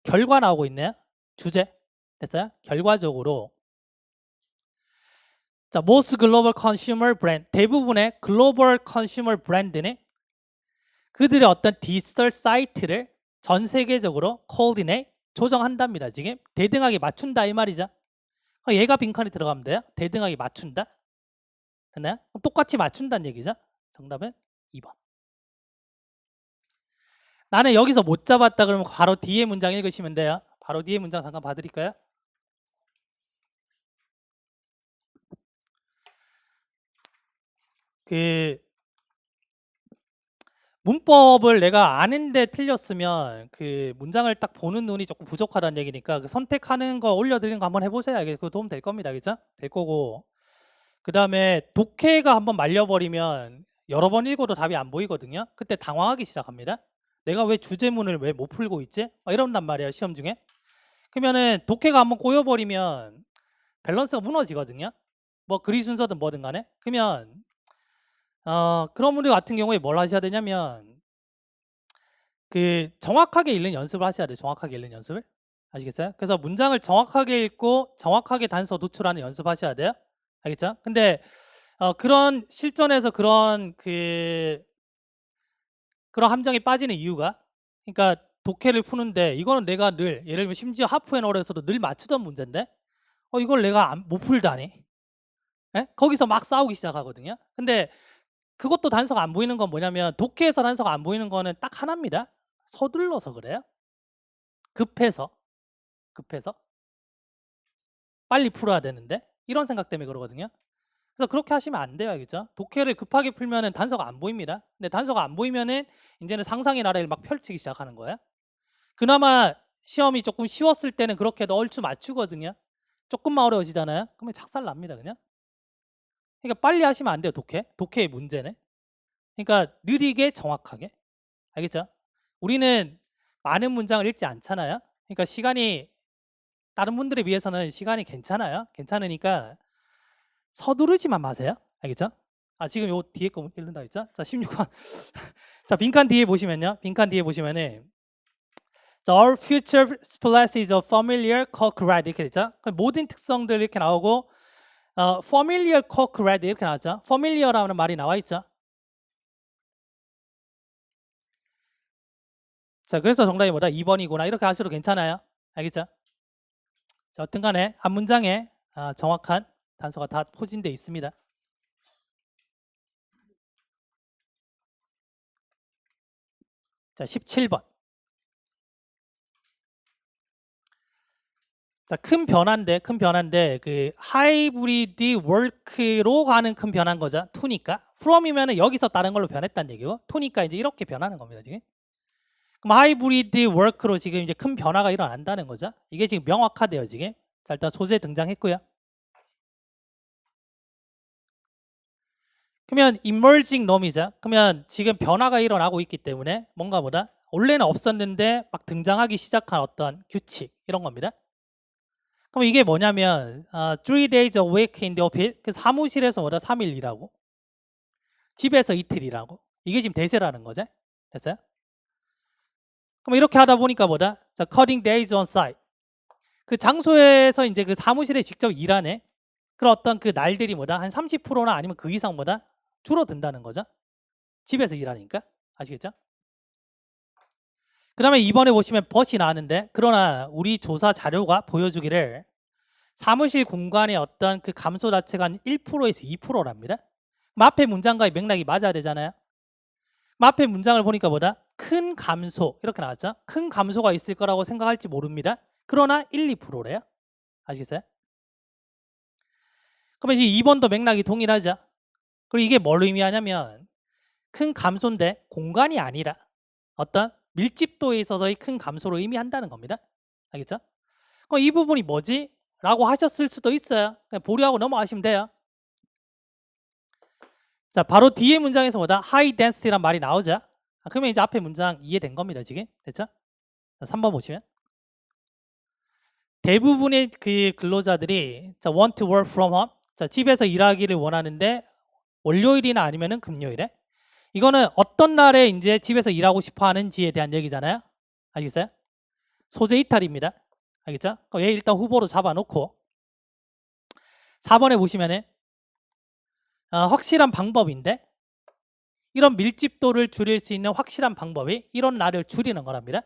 결과 나오고 있네요. 주제 됐어요? 결과적으로 자, most global consumer brand 대부분의 글로벌 컨슈머 브랜드는 그들의 어떤 디지털 사이트를 전 세계적으로 coordinate 조정한답니다. 지금 대등하게 맞춘다 이 말이죠. 얘가 빈칸에 들어가면 돼요. 대등하게 맞춘다. 됐나요? 똑같이 맞춘다는 얘기죠. 정답은 2번. 나는 여기서 못 잡았다 그러면 바로 뒤에 문장 읽으시면 돼요. 바로 뒤에 문장 잠깐 봐드릴까요? 문법을 내가 아는데 틀렸으면 문장을 딱 보는 눈이 조금 부족하다는 얘기니까 선택하는 거 올려드리는 거 한번 해보세요. 그거 도움 될 겁니다. 그죠? 될 거고 그 다음에 독해가 한번 말려버리면 여러 번 읽어도 답이 안 보이거든요. 그때 당황하기 시작합니다. 내가 왜 주제문을 왜 못 풀고 있지? 이런단 말이에요. 시험 중에. 그러면은 독해가 한번 꼬여버리면 밸런스가 무너지거든요. 뭐 글이 순서든 뭐든 간에. 그러면 그런 분들 같은 경우에 뭘 하셔야 되냐면 정확하게 읽는 연습을 하셔야 돼요. 정확하게 읽는 연습을. 아시겠어요? 그래서 문장을 정확하게 읽고 정확하게 단서 도출하는 연습하셔야 돼요. 알겠죠? 근데 그런 실전에서 그런 함정에 빠지는 이유가 그러니까 독해를 푸는데 이거는 내가 늘 예를 들면 심지어 하프앤어에서도 늘 맞추던 문제인데 이걸 내가 못 풀다니. 예? 거기서 막 싸우기 시작하거든요. 근데 그것도 단서가 안 보이는 건 뭐냐면 독해에서 단서가 안 보이는 거는 딱 하나입니다. 서둘러서 그래요. 급해서. 급해서 빨리 풀어야 되는데 이런 생각 때문에 그러거든요. 그래서 그렇게 하시면 안 돼요, 알겠죠? 독해를 급하게 풀면은 단서가 안 보입니다. 근데 단서가 안 보이면은 이제는 상상의 나래를 막 펼치기 시작하는 거예요. 그나마 시험이 조금 쉬웠을 때는 그렇게도 얼추 맞추거든요. 조금만 어려워지잖아요. 그러면 착살 납니다, 그냥. 그러니까 빨리 하시면 안 돼요, 독해의 문제는. 그러니까 느리게 정확하게. 알겠죠? 우리는 많은 문장을 읽지 않잖아요. 그러니까 시간이 다른 분들에 비해서는 시간이 괜찮아요. 괜찮으니까 서두르지만 마세요. 알겠죠? 아, 지금 요 뒤에 거 읽는다 했죠? 자, 16번. 자, 빈칸 뒤에 보시면요. 빈칸 뒤에 보시면은 Our future splash is a familiar cork red 이렇게 됐죠? 모든 특성들 이렇게 나오고 familiar cork red 이렇게 나왔죠? familiar라는 말이 나와 있죠? 자, 그래서 정답이 뭐다? 2번이구나. 이렇게 하셔도 괜찮아요. 알겠죠? 자, 어떤 간에 한 문장에 정확한 단서가 다 포진되어 있습니다. 자, 17번. 자, 큰 변화인데 그 하이브리드 워크로 가는 큰 변화인 거죠. to니까. from이면은 여기서 다른 걸로 변했다는 얘기고 to니까 이제 이렇게 변하는 겁니다, 지금. 그럼 하이브리드 워크로 지금 이제 큰 변화가 일어난다는 거죠. 이게 지금 명확하대요, 지금. 자, 일단 소재 등장했고요. 그러면 emerging 놈이죠. 그러면 지금 변화가 일어나고 있기 때문에 뭔가 보다 원래는 없었는데 막 등장하기 시작한 어떤 규칙 이런 겁니다. 그럼 이게 뭐냐면 3 days a week in the office 그 사무실에서 뭐다 3일 일하고 집에서 이틀 일하고 이게 지금 대세라는 거죠. 됐어요? 그럼 이렇게 하다 보니까 뭐다? 자, cutting days on site 그 장소에서 이제 그 사무실에 직접 일하네. 그런 어떤 그 날들이 뭐다? 한 30%나 아니면 그 이상 뭐다? 줄어든다는 거죠. 집에서 일하니까. 아시겠죠? 그 다음에 이번에 보시면 벗이 나왔는데 그러나 우리 조사 자료가 보여주기를 사무실 공간의 어떤 그 감소 자체가 한 1%에서 2%랍니다. 앞에 문장과의 맥락이 맞아야 되잖아요. 앞에 문장을 보니까 뭐다? 큰 감소 이렇게 나왔죠. 큰 감소가 있을 거라고 생각할지 모릅니다. 그러나 1, 2%래요. 아시겠어요? 그러면 이제 2번도 맥락이 동일하죠. 그리고 이게 뭘 의미하냐면 큰 감소인데 공간이 아니라 어떤 밀집도에 있어서의 큰 감소를 의미한다는 겁니다. 알겠죠? 그럼 이 부분이 뭐지? 라고 하셨을 수도 있어요. 그냥 보류하고 넘어가시면 돼요. 자, 바로 뒤에 문장에서 뭐다? high density란 말이 나오죠. 그러면 이제 앞에 문장 이해된 겁니다, 지금. 됐죠? 자, 3번 보시면 대부분의 그 근로자들이 자, want to work from home. 자, 집에서 일하기를 원하는데 월요일이나 아니면은 금요일에 이거는 어떤 날에 이제 집에서 일하고 싶어 하는지에 대한 얘기잖아요. 아시겠어요? 소재 이탈입니다. 알겠죠? 그럼 얘 일단 후보로 잡아놓고 4번에 보시면은 확실한 방법인데 이런 밀집도를 줄일 수 있는 확실한 방법이 이런 날을 줄이는 거랍니다.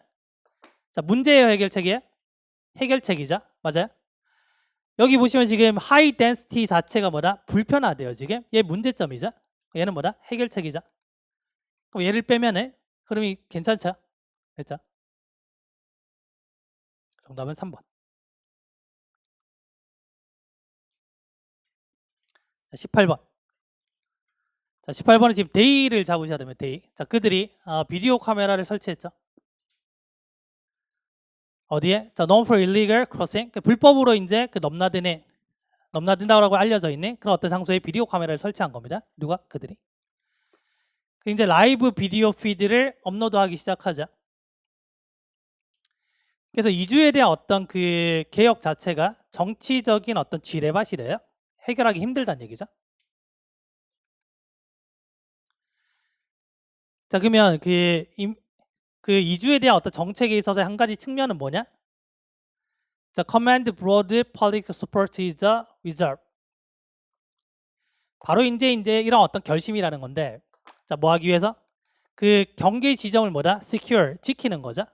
자, 문제예요, 해결책이에요? 해결책이죠. 맞아요? 여기 보시면 지금 하이 덴시티 자체가 뭐다? 불편하대요, 지금. 얘 문제점이죠. 얘는 뭐다? 해결책이죠. 그럼 얘를 빼면은 흐름이 괜찮죠? 그렇죠? 정답은 3번. 자, 18번. 자, 18번은 지금 데이를 잡으셔야 됩니다. 데이. 자, 그들이 비디오 카메라를 설치했죠. 어디에? 자, known for illegal crossing. 그 불법으로 이제 그 넘나든다고 알려져 있는 그런 어떤 장소에 비디오 카메라를 설치한 겁니다. 누가? 그들이. 이제 라이브 비디오 피드를 업로드하기 시작하자. 그래서 이주에 대한 어떤 그 개혁 자체가 정치적인 어떤 지뢰밭이래요. 해결하기 힘들다는 얘기죠. 자, 그러면 그 이주에 대한 어떤 정책에 있어서 한 가지 측면은 뭐냐? 자, command broad public support is a reserve. 바로 이제 이런 어떤 결심이라는 건데, 자, 뭐 하기 위해서? 그 경계 지점을 뭐다? secure, 지키는 거죠.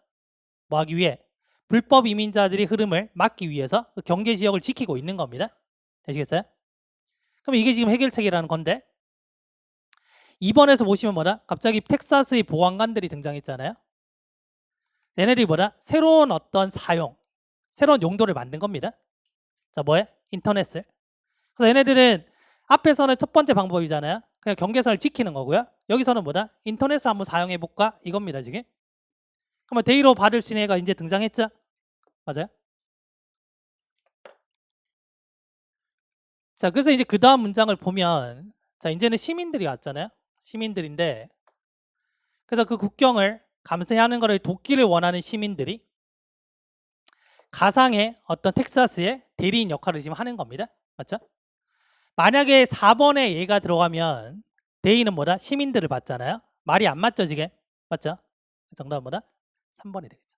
뭐 하기 위해? 불법 이민자들의 흐름을 막기 위해서 그 경계 지역을 지키고 있는 겁니다. 되시겠어요? 그럼 이게 지금 해결책이라는 건데 2번에서 보시면 뭐다? 갑자기 텍사스의 보안관들이 등장했잖아요. 얘네들이 뭐다? 새로운 어떤 사용 새로운 용도를 만든 겁니다. 자, 뭐해? 인터넷을. 그래서 얘네들은 앞에서는 첫 번째 방법이잖아요. 그냥 경계선을 지키는 거고요. 여기서는 뭐다? 인터넷을 한번 사용해 볼까? 이겁니다, 지금. 그러면 데이로 받을 수 있는 애가 이제 등장했죠? 맞아요? 자, 그래서 이제 그 다음 문장을 보면, 자, 이제는 시민들이 왔잖아요. 시민들인데, 그래서 그 국경을 감시하는 거를 돕기를 원하는 시민들이 가상의 어떤 텍사스의 대리인 역할을 지금 하는 겁니다. 맞죠? 만약에 4번에 얘가 들어가면 대리인은 뭐다? 시민들을 받잖아요. 말이 안 맞죠, 지금? 맞죠? 정답은 뭐다? 3번이 되겠죠.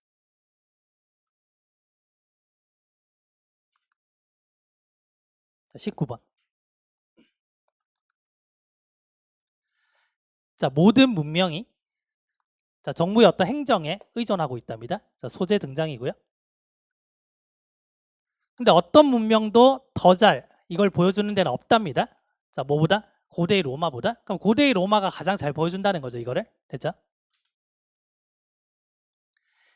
자, 19번. 자, 모든 문명이 자, 정부의 어떤 행정에 의존하고 있답니다. 자, 소재 등장이고요. 근데 어떤 문명도 더 잘 이걸 보여주는 데는 없답니다. 자, 뭐보다? 고대의 로마보다? 그럼 고대의 로마가 가장 잘 보여준다는 거죠, 이거를. 됐죠?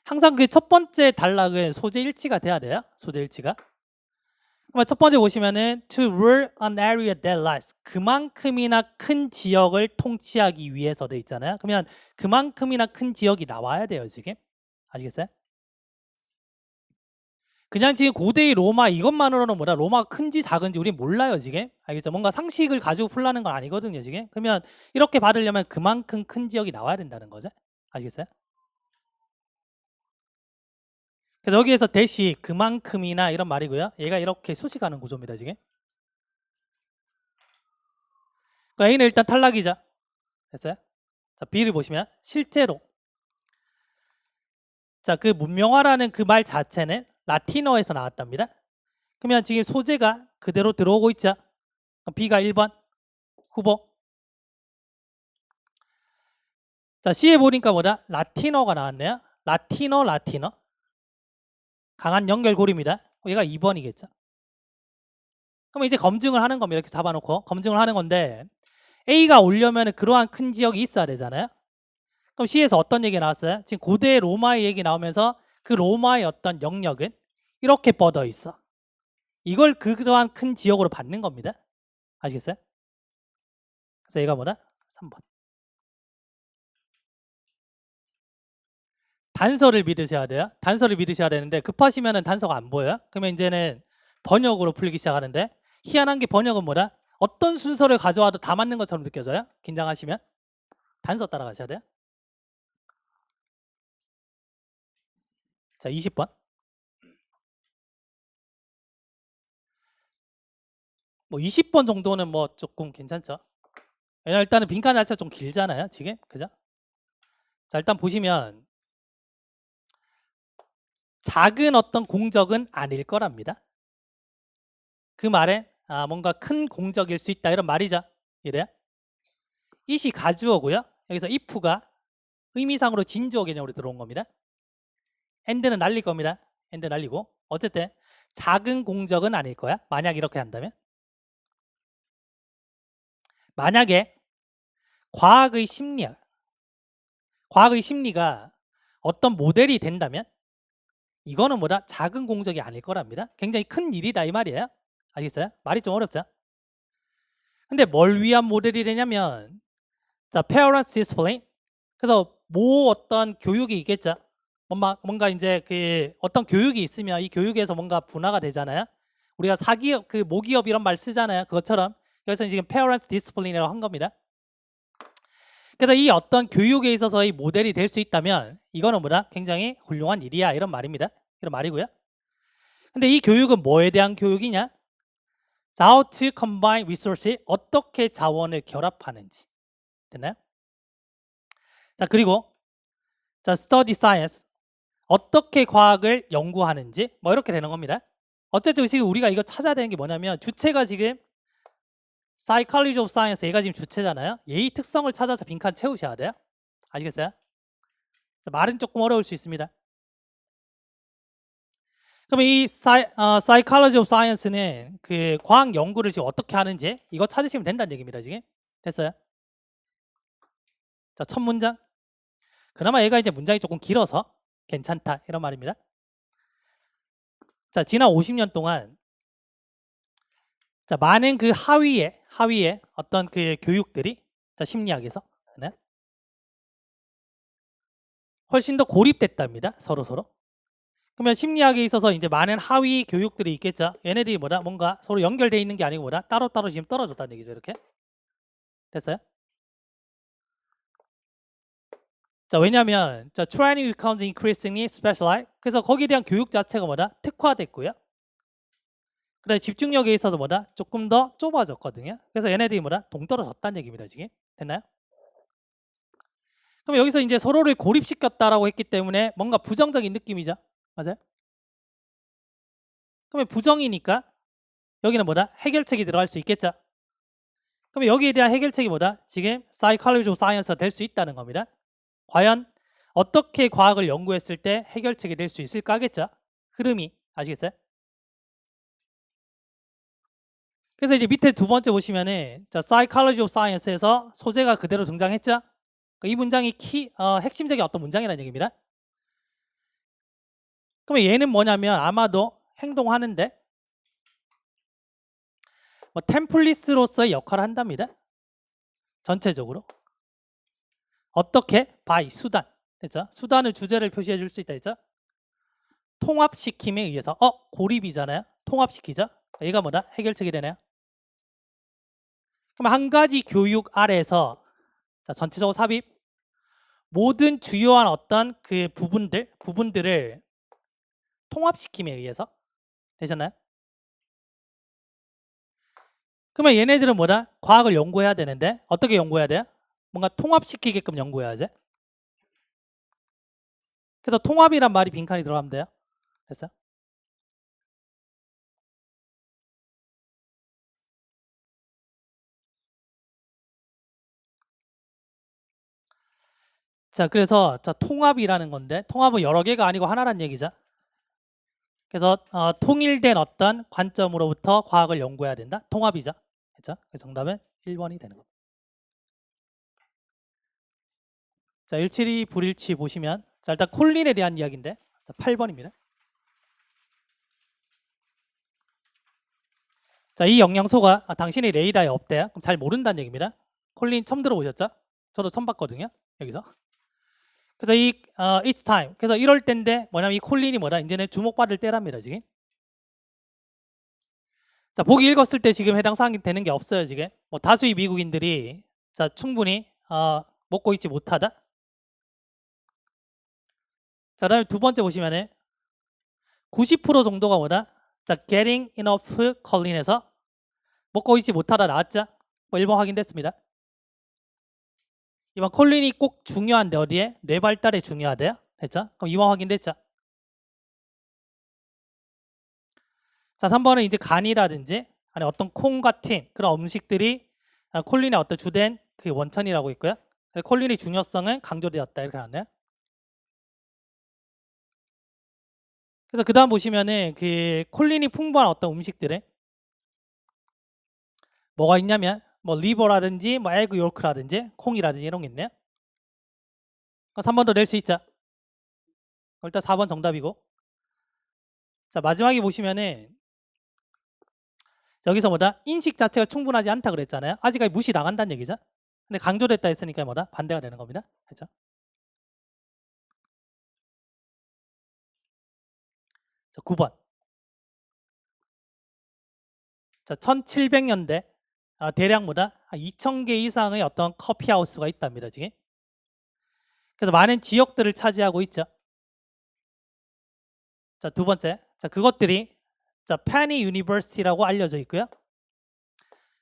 항상 그 첫 번째 단락은 소재 일치가 돼야 돼요. 소재 일치가. 그러면 첫 번째 보시면은 to rule an area that lies 그만큼이나 큰 지역을 통치하기 위해서 돼 있잖아요. 그러면 그만큼이나 큰 지역이 나와야 돼요, 지금. 아시겠어요? 그냥 지금 고대의 로마 이것만으로는 뭐라 로마가 큰지 작은지 우린 몰라요, 지금. 알겠죠? 뭔가 상식을 가지고 풀라는 건 아니거든요, 지금. 그러면 이렇게 받으려면 그만큼 큰 지역이 나와야 된다는 거죠. 아시겠어요? 그래서 여기에서 대시 그만큼이나 이런 말이고요. 얘가 이렇게 수식하는 구조입니다, 지금. 그러니까 A는 일단 탈락이죠. 됐어요? 자, B를 보시면 실제로 자, 그 문명화라는 그 말 자체는 라틴어에서 나왔답니다. 그러면 지금 소재가 그대로 들어오고 있죠. B가 1번 후보. 자, C에 보니까 뭐다? 라틴어가 나왔네요. 라틴어. 강한 연결고리입니다. 얘가 2번이겠죠. 그럼 이제 검증을 하는 겁니다. 이렇게 잡아놓고 검증을 하는 건데 A가 오려면 그러한 큰 지역이 있어야 되잖아요. 그럼 C에서 어떤 얘기가 나왔어요? 지금 고대 로마의 얘기 나오면서 그 로마의 어떤 영역은 이렇게 뻗어 있어. 이걸 그러한 큰 지역으로 받는 겁니다. 아시겠어요? 그래서 얘가 뭐다? 3번. 단서를 믿으셔야 돼요. 단서를 믿으셔야 되는데 급하시면 단서가 안 보여요. 그러면 이제는 번역으로 풀기 시작하는데 희한한 게 번역은 뭐다? 어떤 순서를 가져와도 다 맞는 것처럼 느껴져요. 긴장하시면 단서 따라가셔야 돼요. 자, 20번. 뭐 20번 정도는 뭐 조금 괜찮죠. 왜냐면 일단은 빈칸 자체가 좀 길잖아요, 지금. 그죠? 자, 일단 보시면 작은 어떤 공적은 아닐 거랍니다. 그 말에 뭔가 큰 공적일 수 있다 이런 말이죠. 이래요? it이 가주어고요. 여기서 if가 의미상으로 진주어 개념으로 들어온 겁니다. and는 날릴 겁니다. and 날리고 어쨌든 작은 공적은 아닐 거야. 만약 이렇게 한다면 만약에 과학의 심리가 어떤 모델이 된다면 이거는 뭐다? 작은 공적이 아닐 거랍니다. 굉장히 큰 일이다 이 말이에요. 알겠어요? 말이 좀 어렵죠? 근데 뭘 위한 모델이 되냐면 자, parents discipline. 그래서 뭐 어떤 교육이 있겠죠. 뭔가 이제 그 어떤 교육이 있으면 이 교육에서 뭔가 분화가 되잖아요. 우리가 사기업, 그 모기업 이런 말 쓰잖아요. 그것처럼 여기서 지금 parents discipline이라고 한 겁니다. 그래서 이 어떤 교육에 있어서의 모델이 될 수 있다면 이거는 뭐다? 굉장히 훌륭한 일이야 이런 말입니다. 이런 말이고요. 근데 이 교육은 뭐에 대한 교육이냐? How to combine resources, 어떻게 자원을 결합하는지. 됐나요? 자, 그리고 자, study science, 어떻게 과학을 연구하는지 뭐 이렇게 되는 겁니다. 어쨌든 지금 우리가 이거 찾아야 되는 게 뭐냐면 주체가 지금 psychology of science 얘가 지금 주체잖아요. 얘의 특성을 찾아서 빈칸 채우셔야 돼요. 아시겠어요? 자, 말은 조금 어려울 수 있습니다. 그럼 이 psychology of science는 그 과학 연구를 지금 어떻게 하는지 이거 찾으시면 된다는 얘기입니다. 지금 됐어요? 자, 첫 문장. 그나마 얘가 이제 문장이 조금 길어서 괜찮다 이런 말입니다. 자, 지난 50년 동안 자, 많은 그 하위에 어떤 그 교육들이 자, 심리학에서 네? 훨씬 더 고립됐답니다. 서로. 그러면 심리학에 있어서 이제 많은 하위 교육들이 있겠죠. 얘네들이 뭐다? 뭔가 서로 연결되어 있는 게 아니고 뭐다? 따로따로 지금 떨어졌다는 얘기죠. 이렇게. 됐어요? 자, 왜냐면 자, training becomes increasingly specialized. 그래서 거기에 대한 교육 자체가 뭐다? 특화됐고요. 그다음에 집중력에 있어서 뭐다? 조금 더 좁아졌거든요. 그래서 얘네들이 뭐다? 동떨어졌다는 얘기입니다. 지금. 됐나요? 그럼 여기서 이제 서로를 고립시켰다라고 했기 때문에 뭔가 부정적인 느낌이죠. 맞아요? 그러면 부정이니까 여기는 뭐다? 해결책이 들어갈 수 있겠죠. 그럼 여기에 대한 해결책이 뭐다? 지금 Psychology of Science가 될 수 있다는 겁니다. 과연 어떻게 과학을 연구했을 때 해결책이 될 수 있을까 하겠죠. 흐름이. 아시겠어요? 그래서 이제 밑에 두 번째 보시면은 자, Psychology of Science에서 소재가 그대로 등장했죠. 이 문장이 핵심적인 어떤 문장이라는 얘기입니다. 그러면 얘는 뭐냐면 아마도 행동하는데 뭐 템플릿으로서의 역할을 한답니다. 전체적으로. 어떻게? by 수단. 됐죠? 수단을 주제를 표시해 줄 수 있다 했죠? 통합시킴에 의해서 고립이잖아요. 통합시키죠. 얘가 뭐다? 해결책이 되네요. 그럼 한 가지 교육 아래에서 자, 전체적으로 삽입 모든 주요한 어떤 그 부분들을 통합시킴에 의해서 되셨나요? 그러면 얘네들은 뭐다? 과학을 연구해야 되는데 어떻게 연구해야 돼요? 뭔가 통합시키게끔 연구해야지. 그래서 통합이란 말이 빈칸이 들어가면 돼요. 됐어요? 자, 그래서 자, 통합이라는 건데 통합은 여러 개가 아니고 하나란 얘기죠. 그래서 통일된 어떤 관점으로부터 과학을 연구해야 된다. 통합이죠. 그렇죠? 그래서 정답은 1번이 되는 겁니다. 자, 일치리 불일치 보시면 자, 일단 콜린에 대한 이야기인데 자, 8번입니다. 자, 이 영양소가 당신의 레이더에 없대요. 그럼 잘 모른다는 얘기입니다. 콜린 처음 들어보셨죠? 저도 처음 봤거든요. 여기서. 그래서 it's time. 그래서 이럴 때인데 뭐냐면 이 콜린이 뭐다? 이제는 주목받을 때랍니다. 지금. 자, 보기 읽었을 때 지금 해당 사항이 되는 게 없어요. 지금. 뭐 다수의 미국인들이 자, 충분히 먹고 있지 못하다. 자, 다음에 두 번째 보시면은 90% 정도가 뭐다? 자, getting enough cholin에서 먹고 있지 못하다 나왔죠? 뭐 1번 확인됐습니다. 이번 콜린이 꼭 중요한데 어디에? 뇌 발달에 중요하대요. 됐죠? 그럼 2번 확인됐죠? 자, 3번은 이제 간이라든지 아니 어떤 콩 같은 그런 음식들이 콜린의 어떤 주된 그 원천이라고 있고요. 콜린의 중요성은 강조되었다 이렇게 나왔네요. 그래서 그 다음 보시면은 그 콜린이 풍부한 어떤 음식들에 뭐가 있냐면 뭐 리버라든지 뭐 에그 요크라든지 콩이라든지 이런 게 있네요. 3번 더 낼 수 있죠. 일단 4번 정답이고. 자, 마지막에 보시면은 여기서 뭐다? 인식 자체가 충분하지 않다 그랬잖아요. 아직까지 무시 나간다는 얘기죠. 근데 강조됐다 했으니까 뭐다? 반대가 되는 겁니다. 그렇죠? 자, 9번. 자, 1700년대 대략 뭐다? 2000개 이상의 어떤 커피하우스가 있답니다. 지금. 그래서 많은 지역들을 차지하고 있죠. 자, 두 번째. 자, 그것들이 자, 페니 유니버시티라고 알려져 있고요.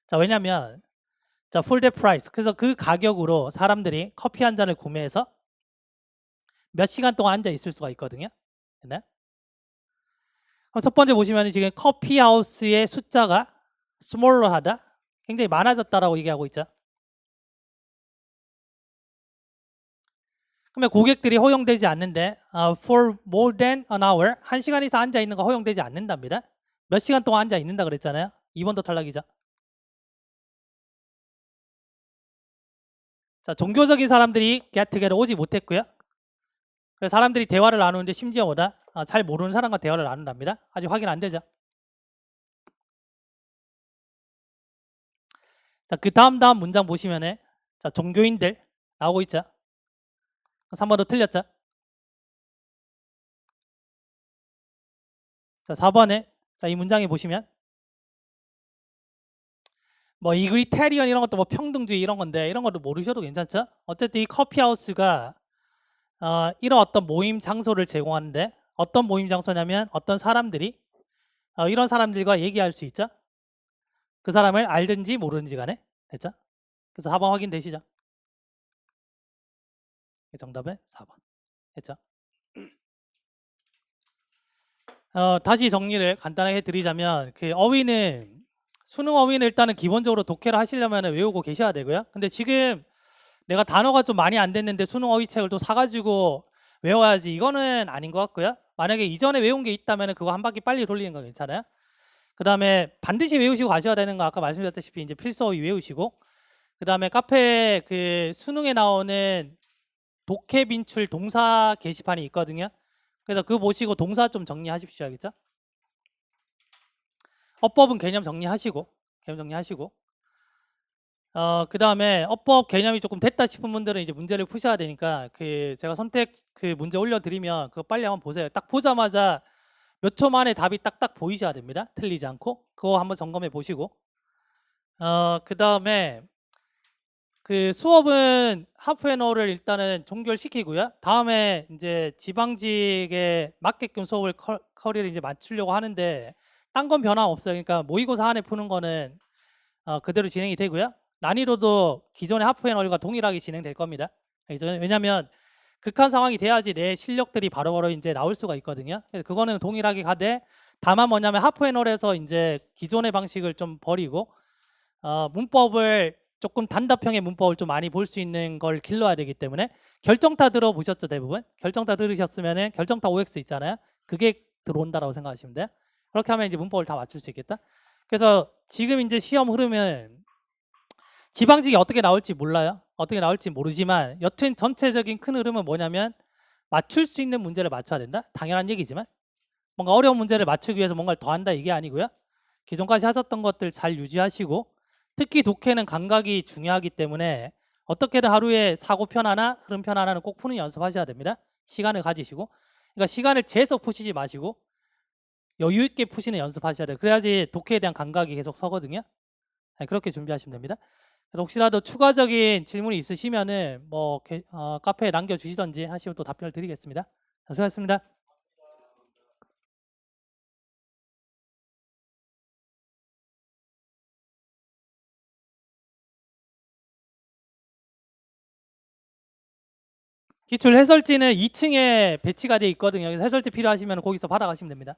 자, 왜냐면 자, full day price. 그래서 그 가격으로 사람들이 커피 한 잔을 구매해서 몇 시간 동안 앉아 있을 수가 있거든요. 네? 그럼 첫 번째 보시면 지금 커피하우스의 숫자가 스몰러하다. 굉장히 많아졌다라고 얘기하고 있죠. 그러면 고객들이 허용되지 않는데 for more than an hour 1시간 이상 앉아 있는 거 허용되지 않는답니다. 몇 시간 동안 앉아 있는다 그랬잖아요. 2번도 탈락이죠. 자, 종교적인 사람들이 get together 오지 못했고요. 그래서 사람들이 대화를 나누는데 심지어 뭐다? 잘 모르는 사람과 대화를 나눈답니다. 아직 확인 안 되죠. 자, 그 다음 문장 보시면은 자, 종교인들 나오고 있죠. 3번도 틀렸죠. 자, 4번에 자, 이 문장에 보시면 뭐 이그리테리언 이런 것도 뭐 평등주의 이런 건데 이런 것도 모르셔도 괜찮죠. 어쨌든 이 커피하우스가 이런 어떤 모임 장소를 제공하는데 어떤 모임 장소냐면 어떤 사람들이 이런 사람들과 얘기할 수 있죠. 그 사람을 알든지 모르든지 간에 됐죠. 그래서 4번 확인되시죠. 정답은 4번 됐죠. 다시 정리를 간단하게 해드리자면 그 어휘는 수능 어휘는 일단은 기본적으로 독해를 하시려면 외우고 계셔야 되고요. 근데 지금 내가 단어가 좀 많이 안 됐는데 수능 어휘책을 또 사가지고 외워야지 이거는 아닌 것 같고요. 만약에 이전에 외운 게 있다면 그거 한 바퀴 빨리 돌리는 거 괜찮아요. 그 다음에 반드시 외우시고 가셔야 되는 거 아까 말씀드렸다시피 이제 필수 어휘 외우시고 그 다음에 카페 그 수능에 나오는 독해 빈출 동사 게시판이 있거든요. 그래서 그거 보시고 동사 좀 정리하십시오. 알겠죠? 어법은 개념 정리하시고 그 다음에 어법 개념이 조금 됐다 싶은 분들은 이제 문제를 푸셔야 되니까 그 제가 선택 그 문제 올려드리면 그거 빨리 한번 보세요. 딱 보자마자 몇 초 만에 답이 딱딱 보이셔야 됩니다. 틀리지 않고 그거 한번 점검해 보시고 그 다음에 그 수업은 하프앤어를 일단은 종결시키고요. 다음에 이제 지방직에 맞게끔 수업을 커리를 이제 맞추려고 하는데 딴 건 변화 없어요. 그러니까 모의고사 안에 푸는 거는 그대로 진행이 되고요. 난이도도 기존의 하프앤어과 동일하게 진행될 겁니다. 왜냐하면 극한 상황이 돼야지 내 실력들이 바로바로 이제 나올 수가 있거든요. 그래서 그거는 동일하게 가되 다만 뭐냐면 하프앤어에서 이제 기존의 방식을 좀 버리고 문법을 조금 단답형의 문법을 좀 많이 볼 수 있는 걸 길러야 되기 때문에 결정타 들어보셨죠 대부분? 결정타 들으셨으면은 결정타 OX 있잖아요. 그게 들어온다라고 생각하시면 돼요. 그렇게 하면 이제 문법을 다 맞출 수 있겠다. 그래서 지금 이제 시험 흐름은 지방직이 어떻게 나올지 몰라요. 어떻게 나올지 모르지만 여튼 전체적인 큰 흐름은 뭐냐면 맞출 수 있는 문제를 맞춰야 된다. 당연한 얘기지만 뭔가 어려운 문제를 맞추기 위해서 뭔가를 더 한다 이게 아니고요. 기존까지 하셨던 것들 잘 유지하시고 특히 독해는 감각이 중요하기 때문에 어떻게든 하루에 사고편 하나 흐름편 하나는 꼭 푸는 연습하셔야 됩니다. 시간을 가지시고 그러니까 시간을 재서 푸시지 마시고 여유 있게 푸시는 연습하셔야 돼요. 그래야지 독해에 대한 감각이 계속 서거든요. 그렇게 준비하시면 됩니다. 그래서 혹시라도 추가적인 질문이 있으시면은 뭐 카페에 남겨주시던지 하시면 또 답변을 드리겠습니다. 수고하셨습니다. 기출 해설지는 2층에 배치가 되어 있거든요. 그래서 해설지 필요하시면 거기서 받아가시면 됩니다.